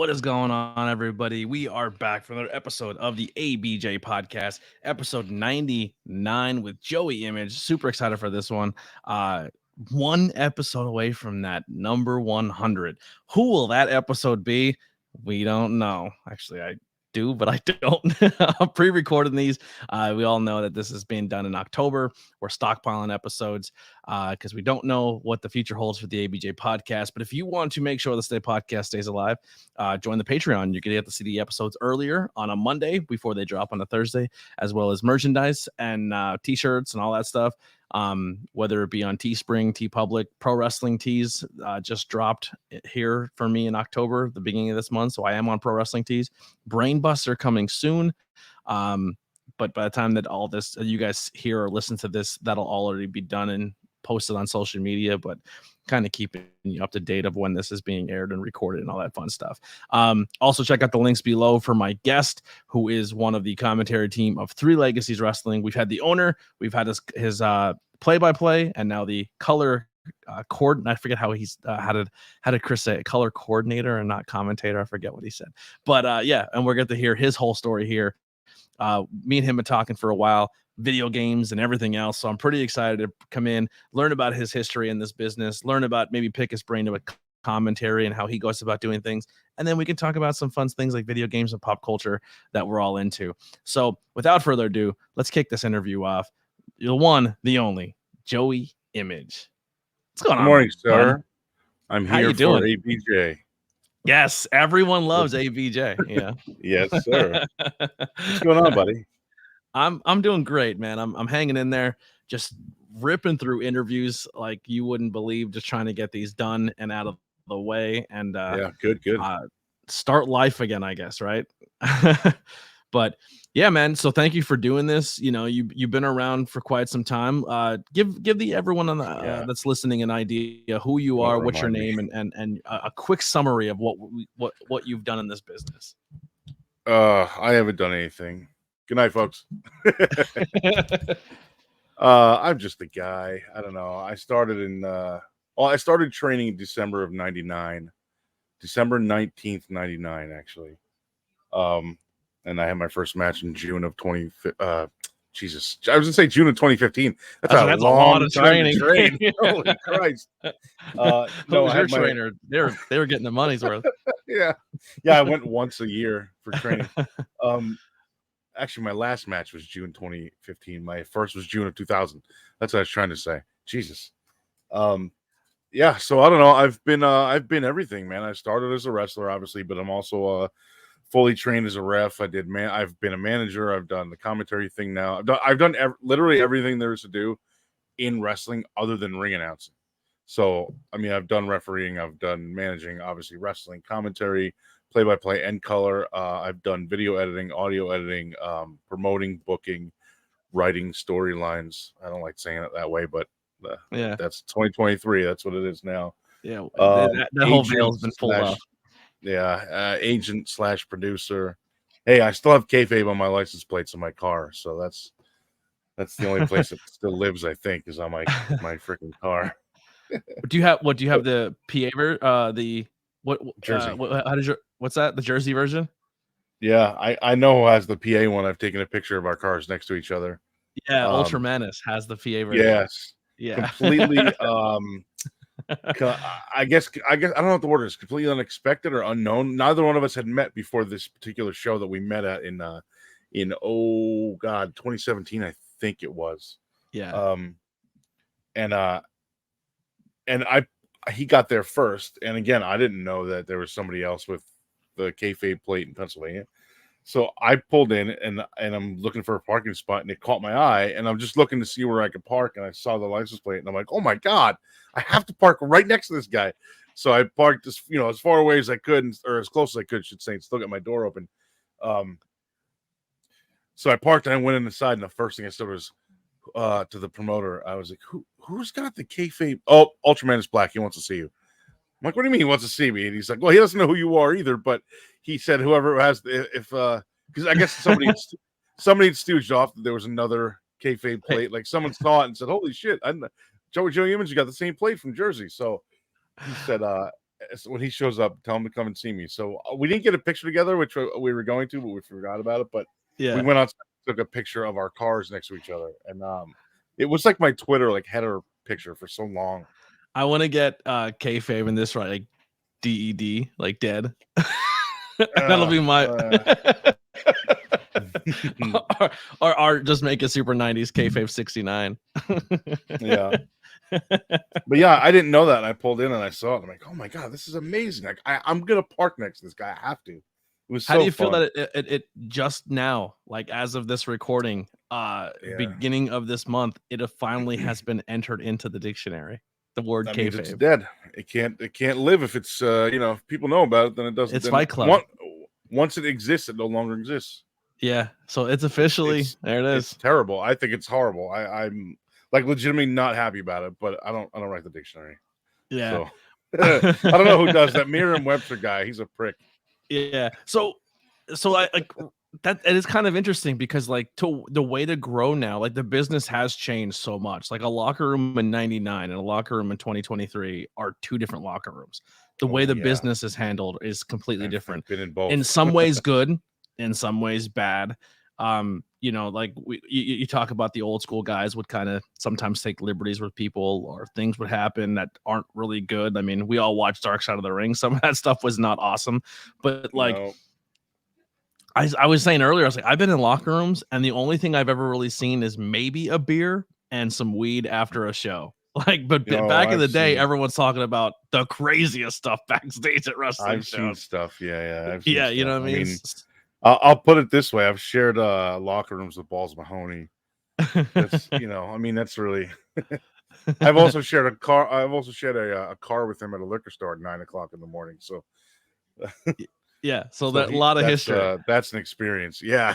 What is going on, everybody? We are back for another episode of the ABJ Podcast, episode 99 with Joey Image. Super excited for this one. One episode away from that number 100. Who will that episode be? We don't know. Actually, I do, but I don't. I'm pre-recording these. We all know that this is being done in October. We're stockpiling episodes because we don't know what the future holds for the ABJ podcast. But if you want to make sure the podcast stays alive, join the Patreon. You can get to see the episodes earlier on a Monday before they drop on a Thursday, as well as merchandise and t-shirts and all that stuff. Whether it be on Teespring, TeePublic, Pro Wrestling Tees just dropped here for me in October, the beginning of this month. So I am on Pro Wrestling Tees. Brainbuster coming soon. But by the time that all this, you guys hear or listen to this, that'll already be done and posted on social media, but kind of keeping you up to date of when this is being aired and recorded and all that fun stuff. Also check out the links below for my guest, who is one of the commentary team of Three Legacies Wrestling. We've had the owner, we've had his play-by-play, and now the color I forget how he's how did Chris say it? Color coordinator and not commentator. I forget what he said, but yeah, and we're going to hear his whole story here. Me and him been talking for a while, video games and everything else. So I'm pretty excited to come in, learn about his history in this business, learn about maybe pick his brain about commentary and how he goes about doing things. And then we can talk about some fun things like video games and pop culture that we're all into. So without further ado, let's kick this interview off. The one, the only, Joey Image. What's going on? Good morning, sir. Man? I'm here for doing? ABJ. Yes, everyone loves ABJ. Yeah. Yes, sir. What's going on, buddy? I'm doing great, man. I'm hanging in there, just ripping through interviews like you wouldn't believe, just trying to get these done and out of the way and yeah, good. Start life again, I guess, right? But yeah, man. So thank you for doing this. You know, you've been around for quite some time. Give everyone on the, that's listening an idea who you are, what's your name, and a quick summary of what you've done in this business. I haven't done anything. Good night, folks. I'm just a guy. I don't know. I started I started training in December of 99, December 19th, 99, actually. And I had my first match in June of 20. Jesus, I was gonna say June of 2015. That's a lot of training. Holy Christ! No, your trainer. They were getting the money's worth. Yeah. I went once a year for training. Actually, my last match was June 2015. My first was June of 2000. That's what I was trying to say. Jesus. Yeah. So I don't know. I've been everything, man. I started as a wrestler, obviously, but I'm also fully trained as a ref. I've been a manager. I've done the commentary thing now. I've done literally everything there is to do in wrestling other than ring announcing. So, I mean, I've done refereeing, I've done managing, obviously wrestling, commentary, play-by-play, and color. I've done video editing, audio editing, promoting, booking, writing storylines. I don't like saying it that way, but that's 2023. That's what it is now. Yeah, that whole veil's been pulled off. Yeah, agent / producer. Hey, I still have kayfabe on my license plates in my car, so that's the only place that still lives. I think is on my freaking car. Do you have the PA Jersey? What's that? The Jersey version? Yeah, I know who has the PA one. I've taken a picture of our cars next to each other. Yeah, Ultra Menace has the PA version. Yes. Yeah. Completely. I guess I don't know what the word is. Completely unexpected or unknown. Neither one of us had met before this particular show that we met at in 2017, I think it was. Yeah. And he got there first, and again, I didn't know that there was somebody else with the kayfabe plate in Pennsylvania. So I pulled in and I'm looking for a parking spot, and it caught my eye, and I'm just looking to see where I could park, and I saw the license plate, and I'm like, oh my God, I have to park right next to this guy. So I parked as far away as I could, or as close as I could, should say, and still got my door open. So I parked and I went inside, and the first thing I said was to the promoter, I was like, who's got the kayfabe? Oh, Ultraman is Black. He wants to see you. I'm like, what do you mean he wants to see me? And he's like, well, he doesn't know who you are either, but he said whoever has because I guess somebody had stooged off that there was another kayfabe plate. Like someone saw it and said, holy shit, Joey Image got the same plate from Jersey. So he said, when he shows up, tell him to come and see me. So we didn't get a picture together, which we were going to, but we forgot about it. But Yeah. we went outside, took a picture of our cars next to each other, and it was like my Twitter like header picture for so long. I want to get kayfabe in this, right? Like DED, like dead. That'll be my or just make a super 90s kayfabe 69. Yeah. But yeah, I didn't know that. And I pulled in and I saw it. I'm like, oh my god, this is amazing. Like I'm gonna park next to this guy. I have to. It was so How do you fun. feel that it just now, like as of this recording, beginning of this month, it finally has been entered into the dictionary. The word that kayfabe. means it's dead. It can't live if it's if people know about it, then it doesn't. It's Fight Club. Once it exists, it no longer exists. Yeah, so it's officially there. It is. It's terrible. I think it's horrible. I'm like legitimately not happy about it, but I don't write the dictionary. Yeah. So, I don't know who does that. Merriam-Webster guy, he's a prick. Yeah. So I like that. It is kind of interesting because like the way to grow now, like the business has changed so much. Like a locker room in 99 and a locker room in 2023 are two different locker rooms. The way the business is handled is completely different. Been in both. In some ways good, in some ways bad. Like you talk about the old school guys would kind of sometimes take liberties with people, or things would happen that aren't really good. I mean, we all watched Dark Side of the Ring. Some of that stuff was not awesome, but like I was saying earlier, I was like, I've been in locker rooms and the only thing I've ever really seen is maybe a beer and some weed after a show. Like, but back in the day, everyone's talking about the craziest stuff backstage at wrestling shows. Seen stuff. Yeah. You know what I mean? I'll put it this way: I've shared locker rooms with Balls Mahoney. That's that's really. I've also shared a car. I've also shared a car with him at a liquor store at 9:00 in the morning. So. Yeah, so that a lot of history. That's an experience. Yeah.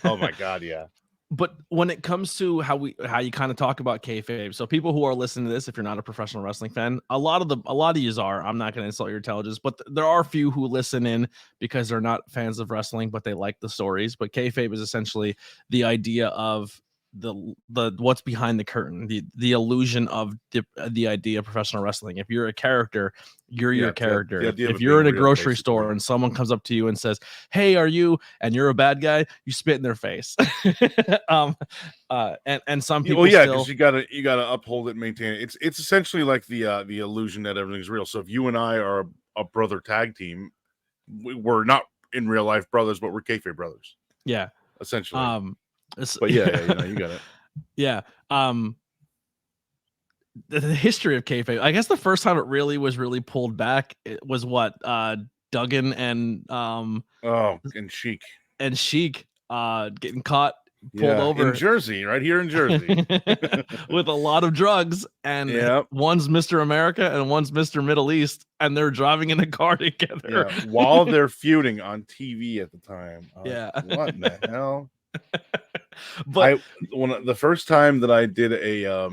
Oh my god, yeah. But when it comes to how you kind of talk about kayfabe, so people who are listening to this, if you're not a professional wrestling fan, a lot of yous are. I'm not going to insult your intelligence, but there are a few who listen in because they're not fans of wrestling, but they like the stories. But kayfabe is essentially the idea of the what's behind the curtain, the illusion of the idea of professional wrestling. If you're a character, you're your character. If you're in a grocery store and someone comes up to you and says, "Hey, are you?" and you're a bad guy, you spit in their face. And some people, because you gotta uphold it, and maintain it. It's essentially like the illusion that everything's real. So if you and I are a brother tag team, we're not in real life brothers, but we're kayfabe brothers. Yeah, essentially. But you got it. Yeah. The history of kayfabe. I guess the first time it really was pulled back, it was what Duggan and and Sheik getting caught, pulled over in Jersey, right here in Jersey, with a lot of drugs, and one's Mr. America and one's Mr. Middle East, and they're driving in a car together while they're feuding on TV at the time. What in the hell? But the first time that I did a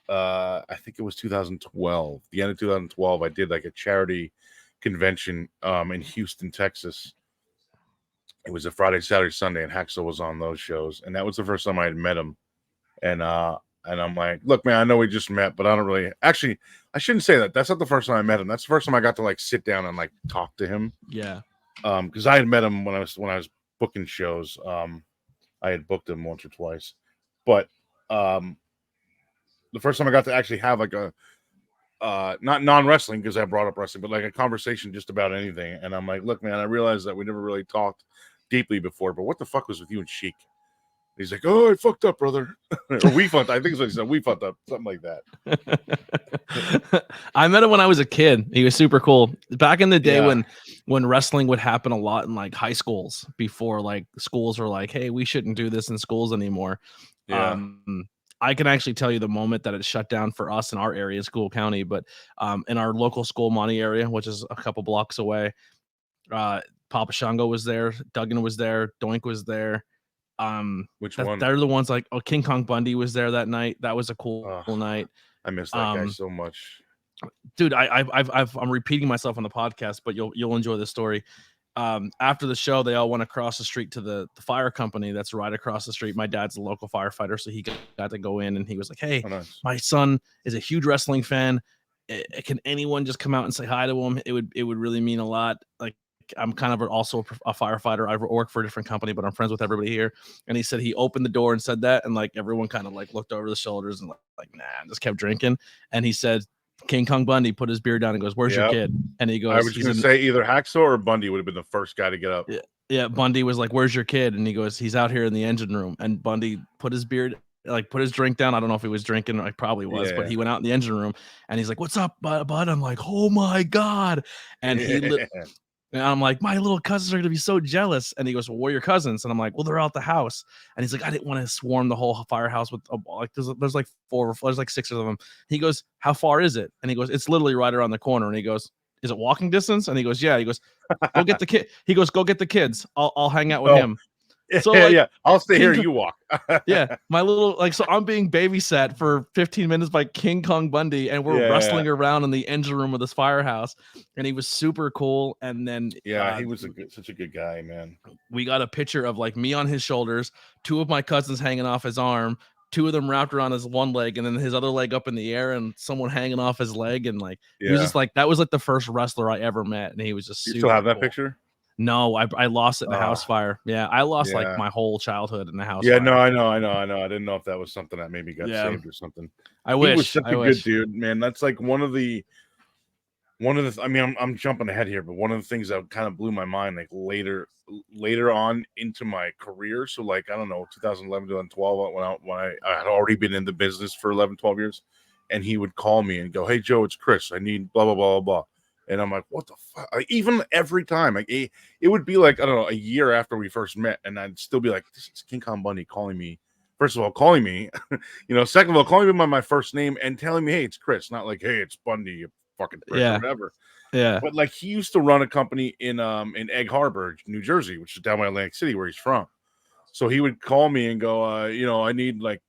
I think it was 2012, the end of 2012, I did like a charity convention in Houston, Texas. It was a Friday, Saturday, Sunday, and Hacksaw was on those shows, and that was the first time I had met him. And I'm like, look, man, I know we just met, but I don't really. Actually, I shouldn't say that. That's not the first time I met him. That's the first time I got to like sit down and like talk to him. Yeah. Because I had met him when I was booking shows. I had booked him once or twice, but the first time I got to actually have like a not non-wrestling, because I brought up wrestling, but like a conversation just about anything. And I'm like, look, man, I realized that we never really talked deeply before, but what the fuck was with you and Sheik? He's like, oh, I fucked up, brother. Or we fucked up. I think it's what he said. We fucked up. Something like that. I met him when I was a kid. He was super cool. Back in the day when wrestling would happen a lot in like high schools, before like schools were like, hey, we shouldn't do this in schools anymore. Yeah. I can actually tell you the moment that it shut down for us in our area, School County, but in our local school, Monty area, which is a couple blocks away, Papa Shango was there. Duggan was there. Doink was there. Which one? They're the ones like King Kong Bundy was there that night. That was a cool night. I miss that guy so much, dude. I'm repeating myself on the podcast, but you'll enjoy the story. After the show, they all went across the street to the fire company that's right across the street. My dad's a local firefighter, so he got to go in, and he was like, hey, my son is a huge wrestling fan. can anyone just come out and say hi to him? It would really mean a lot. Like, I'm kind of also a firefighter. I work for a different company, but I'm friends with everybody here. And he said he opened the door and said that, and like everyone kind of like looked over the shoulders and like nah, and just kept drinking. And he said King Kong Bundy put his beer down and goes, "Where's your kid?" And he I goes, was going to say either Hacksaw or Bundy would have been the first guy to get up. Yeah, Bundy was like, "Where's your kid?" And he goes, "He's out here in the engine room." And Bundy put his drink down. I don't know if he was drinking, I probably was, but he went out in the engine room and he's like, "What's up, bud?" I'm like, "Oh my God." And and I'm like, "My little cousins are gonna be so jealous." And he goes, "Well, where are your cousins?" And I'm like, "Well, they're out the house." And he's like, "I didn't want to swarm the whole firehouse with like there's like there's like 6 of them." He goes, "How far is it?" And he goes, "It's literally right around the corner." And he goes, "Is it walking distance?" And he goes, "Yeah." He goes, "Go get the kid." He goes, "Go get the kids. I'll hang out with him." So like, I'll stay here. You walk. Yeah, my little so I'm being babysat for 15 minutes by King Kong Bundy, and we're wrestling around in the engine room of this firehouse, and he was super cool. And then he was such a good guy, man. We got a picture of like me on his shoulders, 2 of my cousins hanging off his arm, 2 of them wrapped around his one leg, and then his other leg up in the air, and someone hanging off his leg, and like he was just like that was like the first wrestler I ever met, and he was just. You still have that picture? No, I lost it in a house fire. Yeah, I lost like my whole childhood in the house fire. Yeah, no, I know. I didn't know if that was something that maybe got saved or something. I wish. He was such a good dude, man. That's like one of the. I mean, I'm jumping ahead here, but one of the things that kind of blew my mind, like later on into my career. So, like, I don't know, 2011, 2012, when I had already been in the business for 11, 12 years, and he would call me and go, "Hey, Joe, it's Chris. I need blah blah blah blah." And I'm like, what the fuck? Like, even every time, like it would be like, I don't know, a year after we first met, and I'd still be like, this is King Kong Bundy calling me. First of all, calling me, second of all, calling me by my first name and telling me, hey, it's Chris, not like, hey, it's Bundy, you fucking prick or whatever. Yeah. But like he used to run a company in Egg Harbor, New Jersey, which is down by Atlantic City where he's from. So he would call me and go, I need like,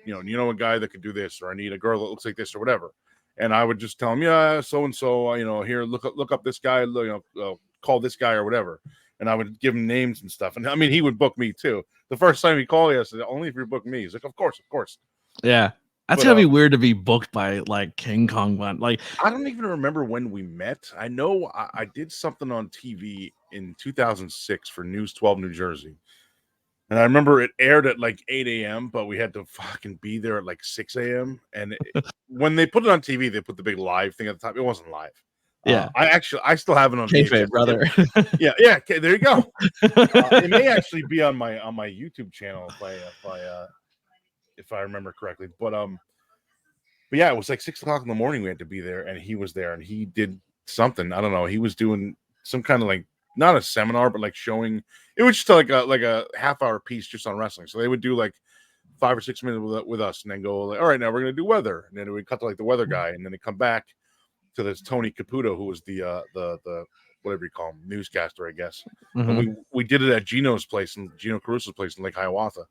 a guy that could do this, or I need a girl that looks like this or whatever. And I would just tell him, yeah, so and so, here, look up this guy, call this guy or whatever. And I would give him names and stuff. And I mean, he would book me too. The first time he called me, I said, only if you book me. He's like, of course. Yeah, that's gotta be weird to be booked by like King Kong Bundy. Like, I don't even remember when we met. I know I did something on TV in 2006 for News 12 New Jersey. And I remember it aired at like 8 a.m., but we had to fucking be there at like 6 a.m. And when they put it on TV, they put the big live thing at the top. It wasn't live. Yeah. I still have it on VHS, brother. Yeah. Okay, there you go. It may actually be on my YouTube channel if I remember correctly. But yeah, it was like 6 o'clock in the morning. We had to be there, and he was there, and he did something. I don't know. He was doing some kind of like, not a seminar, but like showing. It was just like a half-hour piece just on wrestling. So they would do like 5 or 6 minutes with us, and then go like, all right, now we're gonna do weather, and then it would cut to like the weather guy, and then they come back to this Tony Caputo, who was the whatever you call him, newscaster, I guess. Mm-hmm. And we did it at Gino's place, and Gino Caruso's place in Lake Hiawatha.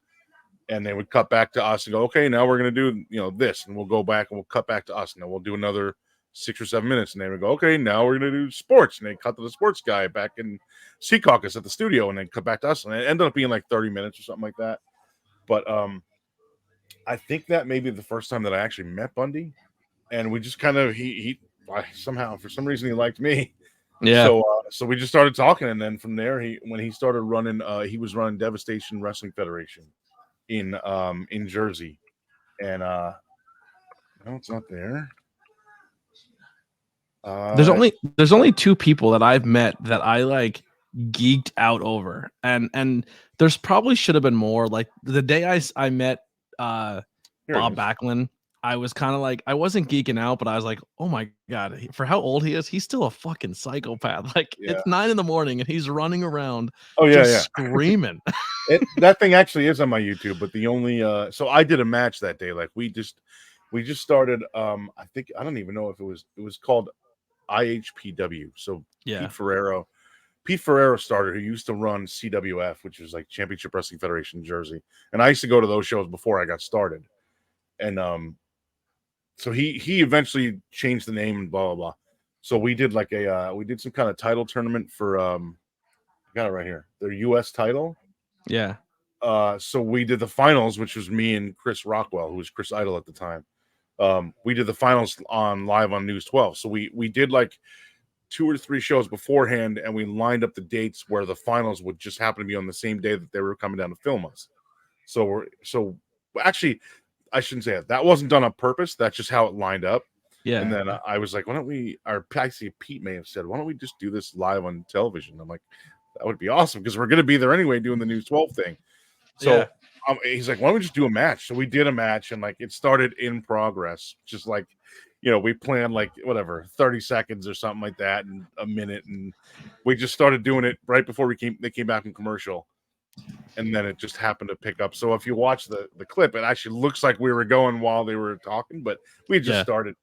And they would cut back to us and go, okay, now we're gonna do this, and we'll go back and we'll cut back to us, and then we'll do another 6 or 7 minutes, and they would go, okay, now we're gonna do sports, and they cut to the sports guy back in Sea Caucus at the studio, and then cut back to us, and it ended up being like 30 minutes or something like that. But I think that may be the first time that I actually met Bundy, and we just kind of he somehow, for some reason, he liked me. Yeah. So we just started talking, and then from there, when he started running, he was running Devastation Wrestling Federation in Jersey, and no, it's not there. There's only 2 people that I've met that I like geeked out over, and there's probably should have been more. Like the day I met Bob Backlund, I was kind of like, I wasn't geeking out, but I was like, oh my God, for how old he is, he's still a fucking psychopath. Like it's 9 a.m. and he's running around screaming. That thing actually is on my YouTube, but the only so I did a match that day. Like we just started I think, I don't even know if it was called IHPW. So Pete Ferrero started, who used to run CWF, which was like Championship Wrestling Federation in Jersey. And I used to go to those shows before I got started. And so he eventually changed the name and blah blah blah. So we did like we did some kind of title tournament for I got it right here, their US title. Yeah. So we did the finals, which was me and Chris Rockwell, who was Chris Idol at the time. we did the finals live on News 12. So we did like 2 or 3 shows beforehand, and we lined up the dates where the finals would just happen to be on the same day that they were coming down to film us. So actually, I shouldn't say it. That wasn't done on purpose. That's just how it lined up. Yeah. And then I was like, why don't we, or actually Pete may have said, why don't we just do this live on television? I'm like, that would be awesome because we're going to be there anyway doing the News 12 thing. So he's like, why don't we just do a match? So we did a match, and like it started in progress, just like, we planned like whatever 30 seconds or something like that, and a minute, and we just started doing it right before they came back from commercial, and then it just happened to pick up. So if you watch the clip, it actually looks like we were going while they were talking, but we just started.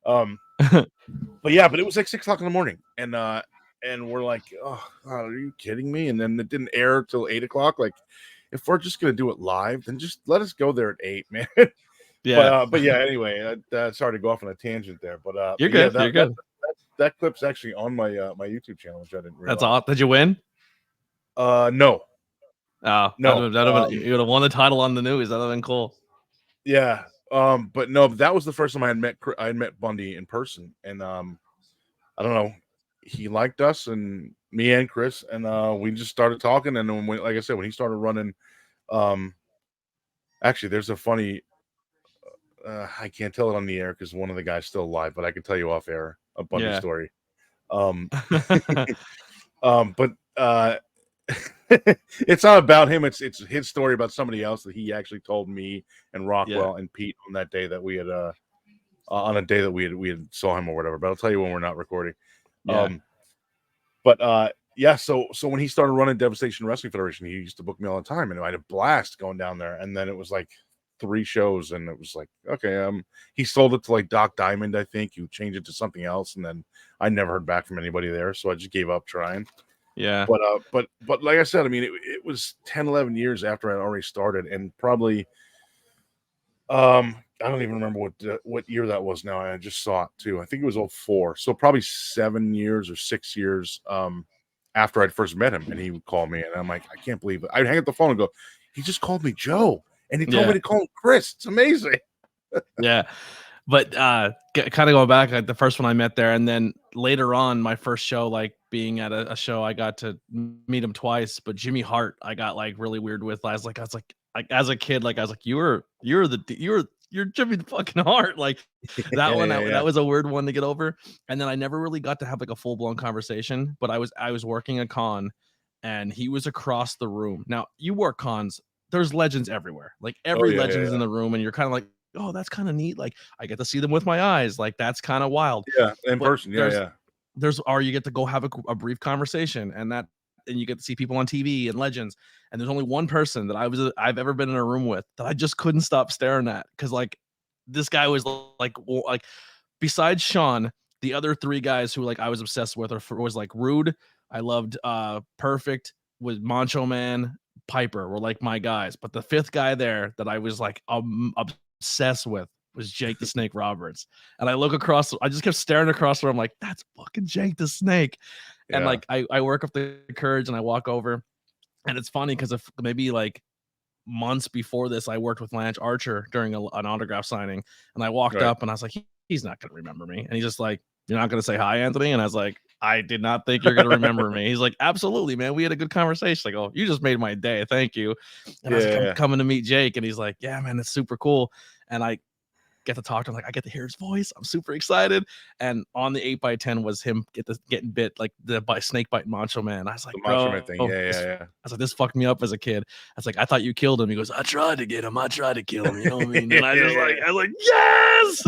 But it was like 6 o'clock in the morning, and we're like, oh, are you kidding me? And then it didn't air till 8 o'clock. Like, if we're just gonna do it live, then just let us go there at 8, man. Yeah. But yeah. Anyway, sorry to go off on a tangent there, but you're good. Yeah, you're good. That clip's actually on my my YouTube channel, which I didn't realize. That's all. Did you win? No. Oh, No. You would have won the title on the news. That would have been cool. Yeah. But no, that was the first time I had met Bundy in person, and I don't know, he liked us, and me and Chris, and we just started talking, and then like I said, when he started running, actually, there's a funny. I can't tell it on the air because one of the guys still alive, but I can tell you off air a Bundy story. But it's not about him. It's his story about somebody else that he actually told me and Rockwell and Pete on that day that we had on a day that we had saw him or whatever. But I'll tell you when we're not recording. Yeah. So when he started running Devastation Wrestling Federation, he used to book me all the time, and I had a blast going down there. And then it was like 3 shows, and it was like, okay, he sold it to like Doc Diamond, I think. You changed it to something else, and then I never heard back from anybody there, so I just gave up trying. Yeah. But like I said, I mean, it was 10, 11 years after I already started, and probably I don't even remember what year that was now. I just saw it too. I think it was 2004. So probably 7 years or 6 years after I'd first met him, and he would call me, and I'm like, I can't believe it. I'd hang up the phone and go, he just called me Joe, and he told me to call him Chris. It's amazing. Yeah. But kind of going back, like the first one I met there, and then later on, my first show, like being at a show, I got to meet him twice. But Jimmy Hart, I got like really weird with. I was like as a kid, like I was like, you're Jimmy fucking Hart, like that one. That was a weird one to get over. And then I never really got to have like a full blown conversation. But I was working a con, and he was across the room. Now you work cons, there's legends everywhere. Like every legend is in the room, and you're kind of like, oh, that's kind of neat. Like I get to see them with my eyes. Like that's kind of wild. Yeah, in person. Yeah. You get to go have a brief conversation, and you get to see people on TV and legends. And there's only one person that I've ever been in a room with that I just couldn't stop staring at, because like this guy was like besides Sean, the other 3 guys who like I was obsessed with was like Rude. I loved Perfect, with Macho Man, Piper were like my guys. But the 5th guy there that I was like obsessed with was Jake the Snake Roberts. And I look across, I just kept staring across the room, like, that's fucking Jake the Snake. Yeah. And like I work up the courage, and I walk over, and it's funny because if maybe like months before this, I worked with Lance Archer during an autograph signing, and I walked up, and I was like, he's not gonna remember me. And he's just like, you're not gonna say hi, Anthony? And I was like, I did not think you're gonna remember me. He's like, absolutely, man. We had a good conversation. Like, oh, you just made my day. Thank you. And I was like, I'm coming to meet Jake. And he's like, yeah, man, it's super cool. And I get to talk to him. Like, I get to hear his voice. I'm super excited. And on the 8x10 was him getting bit, like by snake bite Macho Man. I was like, Macho Man thing. Yeah. I was like, this fucked me up as a kid. I was like, I thought you killed him. He goes, I tried to get him. I tried to kill him. You know what I mean? And I was like, yes.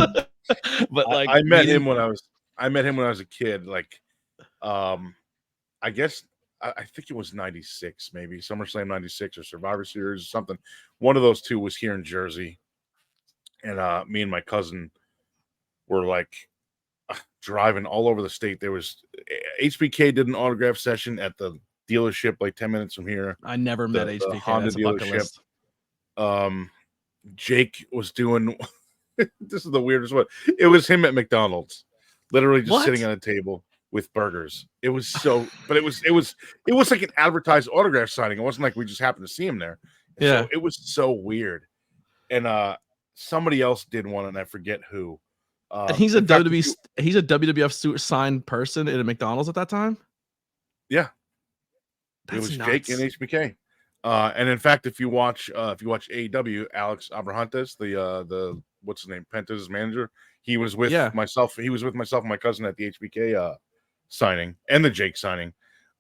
But like, I met him when I was a kid. Like, I guess I think it was 96, maybe SummerSlam 96 or Survivor Series or something. One of those 2 was here in Jersey. And me and my cousin were like driving all over the state. There was HBK did an autograph session at the dealership like 10 minutes from here. I never met HBK. The Honda dealership. Jake was doing this is the weirdest one. It was him at McDonald's, literally just sitting on a table with burgers. It was so, but it was like an advertised autograph signing. It wasn't like we just happened to see him there. Yeah. So it was so weird. And somebody else did one, and I forget who. And he's a in fact, he's a WWF signed person in a McDonald's at that time. Yeah, That's it was nuts. Jake and HBK. And in fact, if you watch AEW, Alex Abrahantes, the what's his name, Penta's manager, he was with myself. He was with myself and my cousin at the HBK signing and the Jake signing.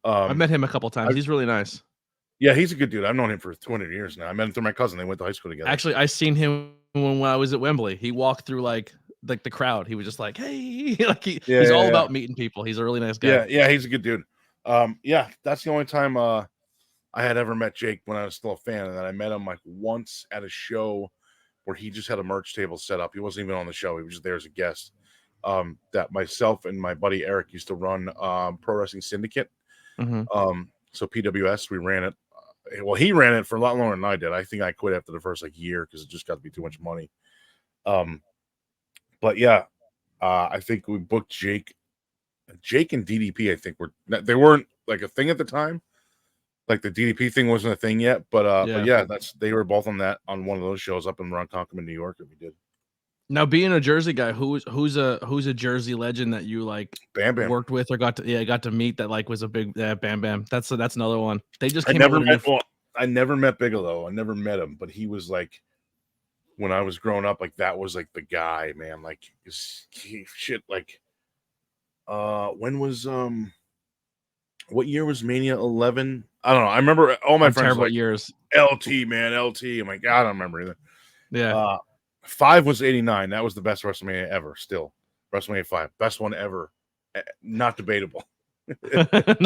I've met him a couple times. He's really nice. Yeah, he's a good dude. I've known him for 200 years now. I met him through my cousin. They went to high school together. Actually, I seen him when I was at Wembley. He walked through like the crowd. He was just like, "Hey," like he's all about meeting people. He's a really nice guy. Yeah, he's a good dude. Yeah, that's the only time I had ever met Jake when I was still a fan, and then I met him like once at a show where he just had a merch table set up. He wasn't even on the show; he was just there as a guest. That myself and my buddy Eric used to run Pro Wrestling Syndicate. So PWS, we ran it. Well, he ran it for a lot longer than I did. I think I quit after the first like year because it just got to be too much money. But yeah, I think we booked Jake and DDP. I think they weren't like a thing at the time. Like the DDP thing wasn't a thing yet, but yeah, they were both on one of those shows up in Ronkonkoma, New York that we did. Now, being a Jersey guy, who's a Jersey legend that you like Bam Bam worked with or got to meet that like was a big Bam Bam? That's another one. They just I never met Bigelow. I never met him, but he was like when I was growing up, like that was like the guy, man. Like shit. Like when was what year was Mania 11? I don't know. I remember all my friends terrible like years. LT, man, LT. I'm like, I don't remember either. Yeah. 5 was 89. That was the best WrestleMania ever. Still, WrestleMania 5, best one ever. Not debatable.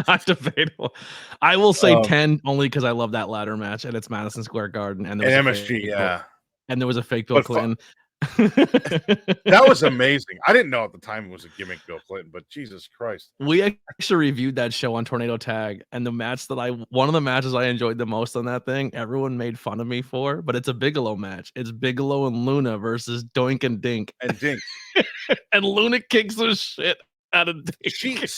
Not debatable. I will say 10 only because I love that ladder match and it's Madison Square Garden and there was MSG, and there was a fake Bill Clinton. That was amazing. I didn't know at the time it was a gimmick Bill Clinton, but Jesus Christ. We actually reviewed that show on Tornado Tag, and the match one of the matches I enjoyed the most on that thing, everyone made fun of me for, but it's a Bigelow match. It's Bigelow and Luna versus Doink and Dink. And Luna kicks the shit out of Dink.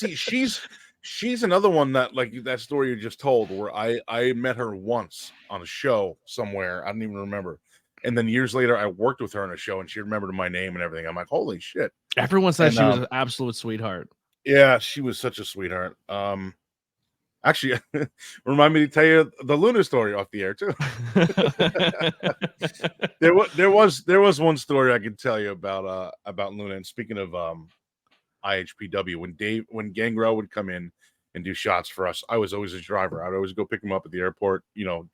She's another one that like that story you just told where I met her once on a show somewhere. I don't even remember. And then years later, I worked with her on a show, and she remembered my name and everything. I'm like, holy shit! Everyone says she was an absolute sweetheart. Yeah, she was such a sweetheart. Actually, remind me to tell you the Luna story off the air too. there was one story I could tell you about Luna. And speaking of IHPW, when Gangrel would come in and do shots for us, I was always his driver. I'd always go pick him up at the airport,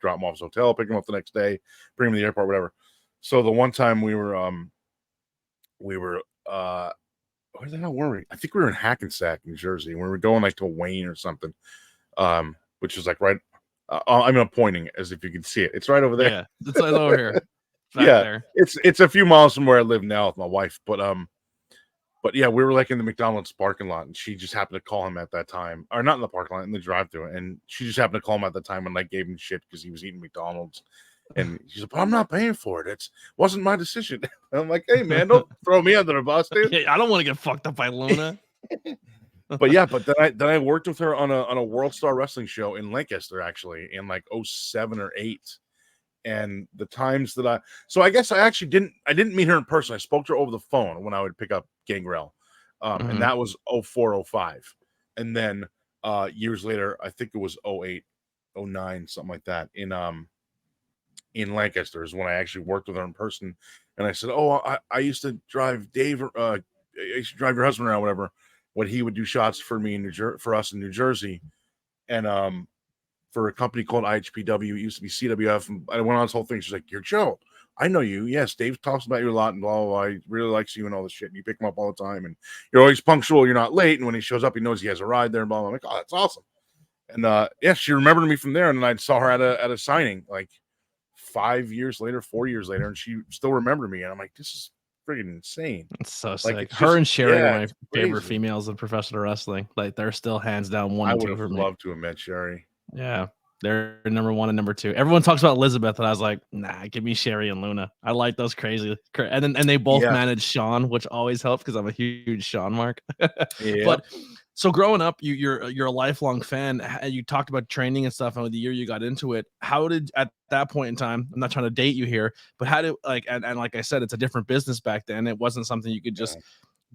drop him off his hotel, pick him up the next day, bring him to the airport, whatever. So the one time we were where the hell were we? I think we were in Hackensack, New Jersey. We were going like to Wayne or something, which is like right. I'm pointing as if you can see it. It's right over there. Yeah, it's right over here. There. It's a few miles from where I live now with my wife, But yeah, we were like in the McDonald's parking lot, and she just happened to call him at that time, or not in the parking lot, in the drive-thru, and she just happened to call him at the time and like gave him shit because he was eating McDonald's, and she's like, "But I'm not paying for it. It wasn't my decision." And I'm like, "Hey man, don't throw me under the bus, dude." Yeah, I don't want to get fucked up by Luna. But then I worked with her on a World Star Wrestling show in Lancaster actually in like 07 or 08. And the times that I guess I actually didn't meet her in person. I spoke to her over the phone when I would pick up Gangrel. And that was 04, 05. And then years later, I think it was 08, 09, something like that in Lancaster is when I actually worked with her in person. And I said, "Oh, I used to drive Dave, I used to drive your husband around, whatever, when he would do shots for me for us in New Jersey. And for a company called IHPW, it used to be CWF, and I went on this whole thing. She's like, "You're Joe. I know you. Yes, Dave talks about you a lot, and blah, blah, blah. He really likes you and all this shit. And you pick him up all the time, and you're always punctual. You're not late. And when he shows up, he knows he has a ride there, and blah, blah." I'm like, "Oh, that's awesome." And yeah, she remembered me from there, and then I saw her at a signing like 4 years later, and she still remembered me. And I'm like, "This is freaking insane." It's so sick. Her and Sherry are my favorite females in professional wrestling. Like they're still hands down 1 and 2 for me. I would have loved to have met Sherry. Yeah. They're number 1 and number 2. Everyone talks about Elizabeth, and I was like, nah, give me Sherry and Luna. I like those crazy. And they both Yeah. manage Sean, which always helps because I'm a huge Sean mark. Yeah. But so growing up, you're a lifelong fan. You talked about training and stuff, and the year you got into it. How did at that point in time? I'm not trying to date you here, but how did and like I said, it's a different business back then. It wasn't something you could just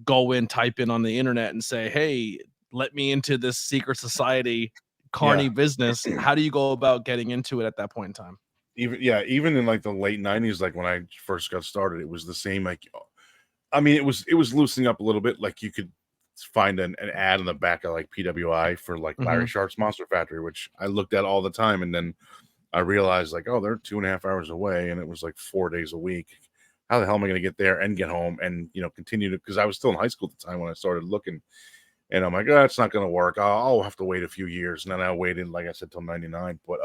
go in, type in on the internet, and say, hey, let me into this secret society carny business. How do you go about getting into it at that point in time? Even in like the late 90s, like when I first got started, it was the same. Like, I mean, it was loosening up a little bit. Like you could find an ad in the back of like PWI for like Larry Sharp's Monster Factory, which I looked at all the time, and then I realized like, oh, they're 2.5 hours away, and it was like 4 days a week. How the hell am I going to get there and get home and continue to? Because I was still in high school at the time when I started looking. And I'm like, oh, it's not going to work. I'll have to wait a few years. And then I waited, like I said, till 99. But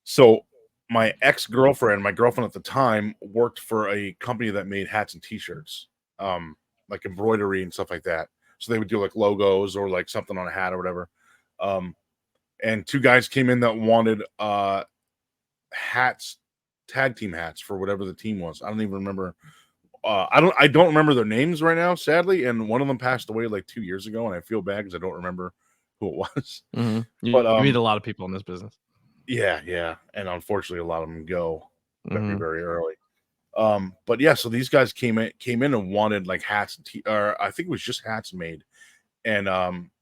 so my ex-girlfriend, my girlfriend at the time, worked for a company that made hats and T-shirts, like embroidery and stuff like that. So they would do like logos or like something on a hat or whatever. And 2 guys came in that wanted hats, tag team hats for whatever the team was. I don't even remember. I don't remember their names right now, sadly, and one of them passed away like 2 years ago, and I feel bad because I don't remember who it was. You meet a lot of people in this business. Yeah, and unfortunately, a lot of them go very early. But yeah, so these guys came in and wanted like hats, or I think it was just hats made, and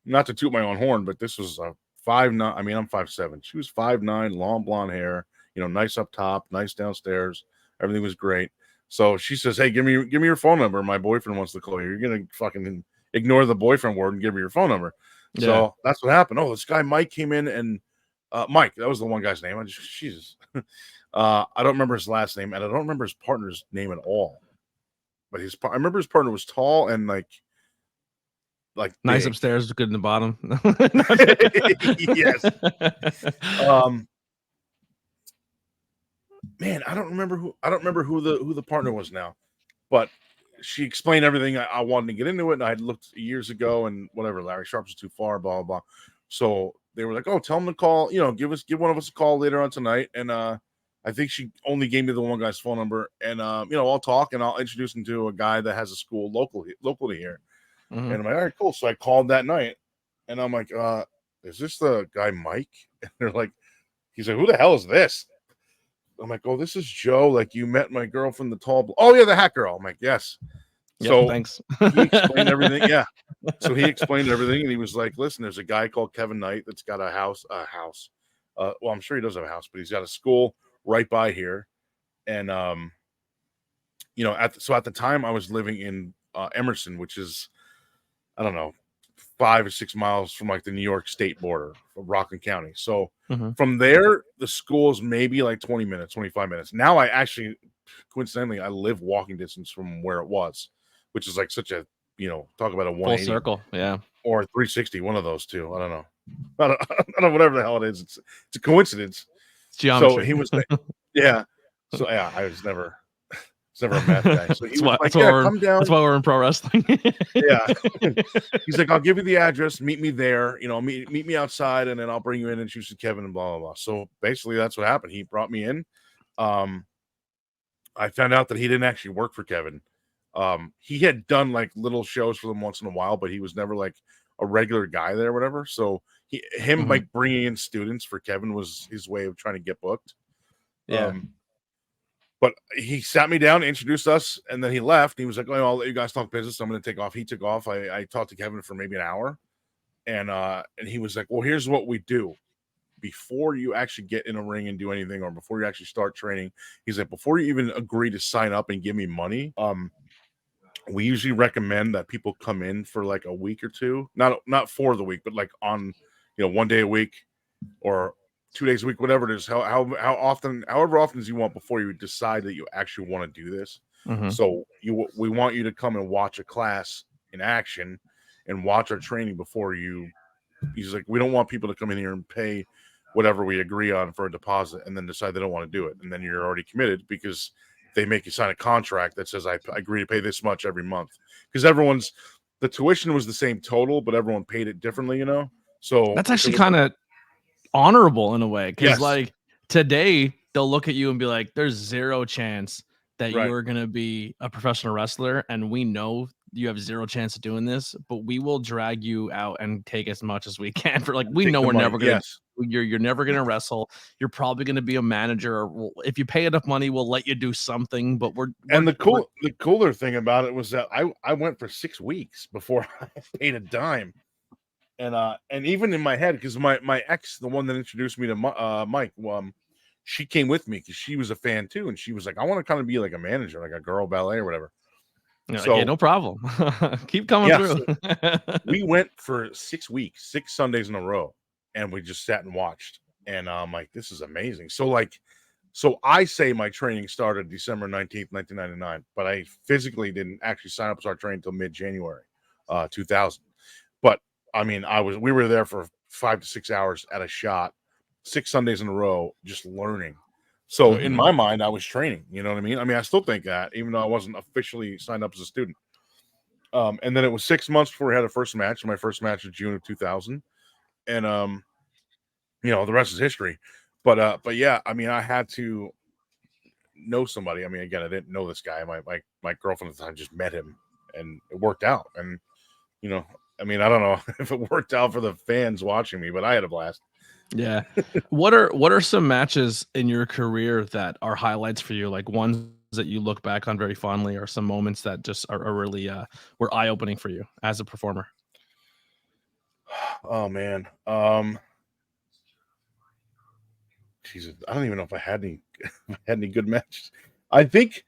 not to toot my own horn, but this was a 5'9". I mean, I'm 5'7". She was 5'9", long blonde hair, nice up top, nice downstairs. Everything was great. So she says, hey, give me your phone number. My boyfriend wants to call you. You're going to fucking ignore the boyfriend word and give me your phone number. Yeah. So that's what happened. Oh, this guy, Mike, came in and Mike, that was the one guy's name. Jesus. I don't remember his last name, and I don't remember his partner's name at all. But I remember his partner was tall and like nice big. Upstairs, good in the bottom. Yes. Man, I don't remember who the partner was now, but she explained everything. I wanted to get into it, and I had looked years ago, and whatever. Larry Sharp was too far, blah blah blah. So they were like, "Oh, tell him to call. Give one of us a call later on tonight." And I think she only gave me the one guy's phone number, and I'll talk and I'll introduce him to a guy that has a school locally here. And I'm like, all right, cool. So I called that night, and I'm like, "Is this the guy Mike?" And they're like, "He's like, who the hell is this?" I'm like, oh, this is Joe. Like, you met my girlfriend, the tall. Oh yeah, the hat girl. I'm like, yes. Yep, so thanks. He explained everything. Yeah. So he explained everything, and he was like, listen, there's a guy called Kevin Knight that's got a house. Well, I'm sure he does have a house, but he's got a school right by here. And at the time I was living in Emerson, which is, I don't know, 5 or 6 miles from like the New York state border of Rockland County. So from there, the school is maybe like 20 minutes, 25 minutes. Now I actually, coincidentally, I live walking distance from where it was, which is like such a, talk about a 180. Full circle. Yeah. Or 360, one of those two. I don't know. I don't know, whatever the hell it is. It's a coincidence. It's geometry. So he was, yeah. So yeah, I was never a math guy. So he was like, come down. That's why we're in pro wrestling. Yeah. He's like, I'll give you the address. Meet me there. Meet me outside, and then I'll bring you in and introduce you to Kevin and blah, blah, blah. So basically that's what happened. He brought me in. I found out that he didn't actually work for Kevin. He had done like little shows for them once in a while, but he was never like a regular guy there or whatever. So like bringing in students for Kevin was his way of trying to get booked. Yeah. But he sat me down, introduced us, and then he left. He was like, "Oh, I'll let you guys talk business. I'm going to take off." He took off. I talked to Kevin for maybe an hour, and he was like, "Well, here's what we do. Before you actually get in a ring and do anything, or before you actually start training," he's like, "before you even agree to sign up and give me money, we usually recommend that people come in for like a week or two, not for the week, but like on, 1 day a week or 2 days a week, whatever it is, however often as you want before you decide that you actually want to do this. So we want you to come and watch a class in action and watch our training before he's like, we don't want people to come in here and pay whatever we agree on for a deposit and then decide they don't want to do it. And then you're already committed because they make you sign a contract that says I agree to pay this much every month, because the tuition was the same total, but everyone paid it differently, So that's actually kind of honorable in a way, because Yes. like today they'll look at you and be like, there's zero chance that Right. you're gonna be a professional wrestler, and we know you have zero chance of doing this, but we will drag you out and take as much as we can for like, we Take know the we're money. never gonna Yes. you're never gonna wrestle. You're probably gonna be a manager, or if you pay enough money, we'll let you do something. But And the cooler thing about it was that I went for 6 weeks before I paid a dime. And even in my head, because my ex, the one that introduced me to Mike, she came with me because she was a fan too, and she was like, I want to kind of be like a manager, like a girl ballet or whatever. you're like, So yeah, no problem. Keep coming yeah, through. so we went for 6 weeks, 6 Sundays in a row, and we just sat and watched. And I'm like, this is amazing. So I say my training started December 19th, 1999, but I physically didn't actually sign up to start training until mid-January, 2000. But I mean, we were there for 5 to 6 hours at a shot, 6 Sundays in a row, just learning. So in my mind, I was training. You know what I mean? I mean, I still think that, even though I wasn't officially signed up as a student. And then it was 6 months before we had a first match. My first match was June of 2000, and the rest is history. But yeah, I mean, I had to know somebody. I mean, again, I didn't know this guy. My girlfriend at the time just met him, and it worked out. And I mean, I don't know if it worked out for the fans watching me, but I had a blast. Yeah. What are some matches in your career that are highlights for you? Like ones that you look back on very fondly, or some moments that just are really were eye-opening for you as a performer? Oh man, Jesus, I don't even know if I had any had any good matches. I think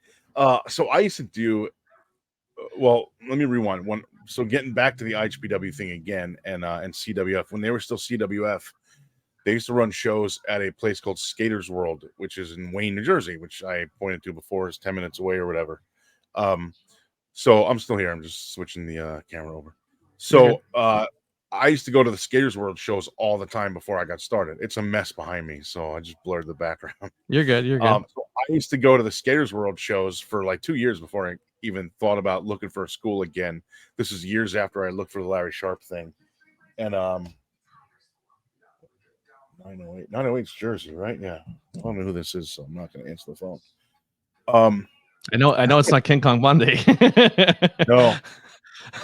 so. I used to do well. Let me rewind one. So getting back to the IHBW thing again, and CWF, when they were still CWF, they used to run shows at a place called Skaters World, which is in Wayne, New Jersey, which I pointed to before is 10 minutes away or whatever. So I'm still here. I'm just switching the camera over. So I used to go to the Skaters World shows all the time before I got started. It's a mess behind me, so I just blurred the background. You're good. You're good. So I used to go to the Skaters World shows for like 2 years before I even thought about looking for a school again. This is years after I looked for the Larry Sharp thing. And 908 is Jersey, right? Yeah. I don't know who this is, so I'm not going to answer the phone. I know it's not King Kong Monday. No.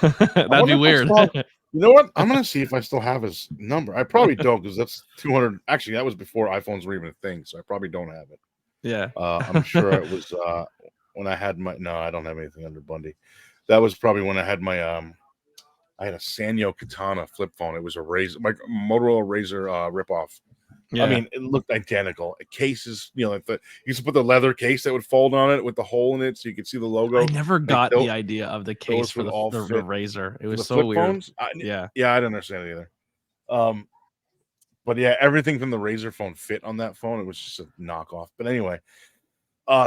That'd be weird. You know what? I'm going to see if I still have his number. I probably don't, because that's 200. Actually, that was before iPhones were even a thing, so I probably don't have it. Yeah. I'm sure it was when I had my. No, I don't have anything under Bundy. That was probably when I had my. I had a Sanyo Katana flip phone. It was a Razor, my Motorola Razor ripoff. Yeah. I mean, it looked identical. Cases, like you used to put the leather case that would fold on it with the hole in it, so you could see the logo. I never got the idea of the case for the Razor. It was so weird. Phones? Yeah, I didn't understand it either. But yeah, everything from the Razor phone fit on that phone. It was just a knockoff. But anyway,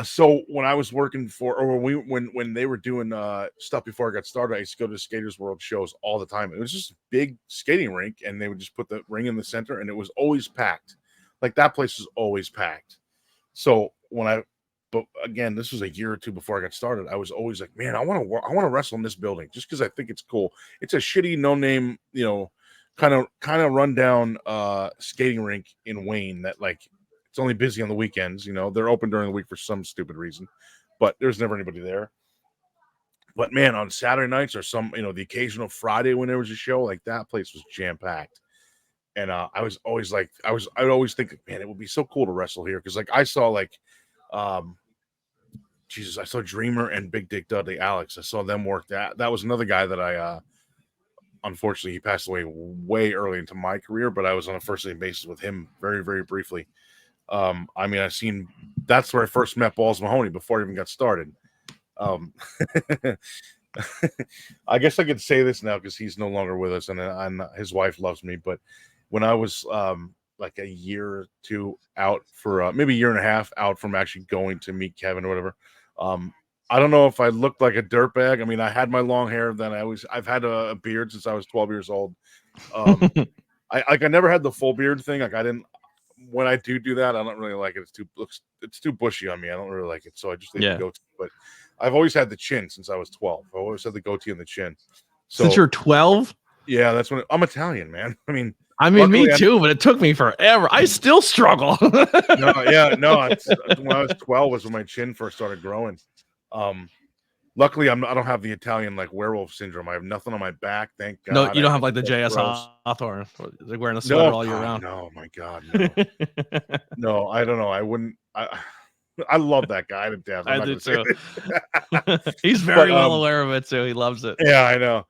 so when I was working when they were doing stuff before I got started, I used to go to Skaters World shows all the time. It was just a big skating rink, and they would just put the ring in the center, and it was always packed. Like, that place was always packed. So but again, this was a year or two before I got started. I was always like, man, I want to wrestle in this building just because I think it's cool. It's a shitty, no name, kind of rundown skating rink in Wayne that, like, it's only busy on the weekends. They're open during the week for some stupid reason, but there's never anybody there. But man, on Saturday nights or the occasional Friday when there was a show, like, that place was jam packed. And I was always like, I would always think, man, it would be so cool to wrestle here, because like I saw I saw Dreamer and Big Dick Dudley Alex. I saw them work. That was another guy that I unfortunately, he passed away way early into my career, but I was on a first name basis with him very, very briefly. I mean, that's where I first met Balls Mahoney before I even got started. I guess I could say this now because he's no longer with us, and his wife loves me. But when I was like a year or two out for maybe a year and a half out from actually going to meet Kevin or whatever, I don't know if I looked like a dirtbag. I mean, I had my long hair. Then I've had a beard since I was 12 years old. I never had the full beard thing. Like, I didn't. When I do that, I don't really like it. It's too bushy on me. I don't really like it. So I just leave the goatee. But I've always had the chin since I was 12. I always had the goatee and the chin. So, since you're 12? Yeah, that's when I'm Italian, man. I mean, I mean, me too, but it took me forever. I still struggle. No. When I was 12 was when my chin first started growing. Luckily, I don't have the Italian like werewolf syndrome. I have nothing on my back. Thank God. No, you don't have like the JS Hawthorne, like wearing a sweater all year round. No, my God, no. No, I don't know. I wouldn't. I love that guy to death. I do too. He's very well aware of it too. He loves it. Yeah, I know.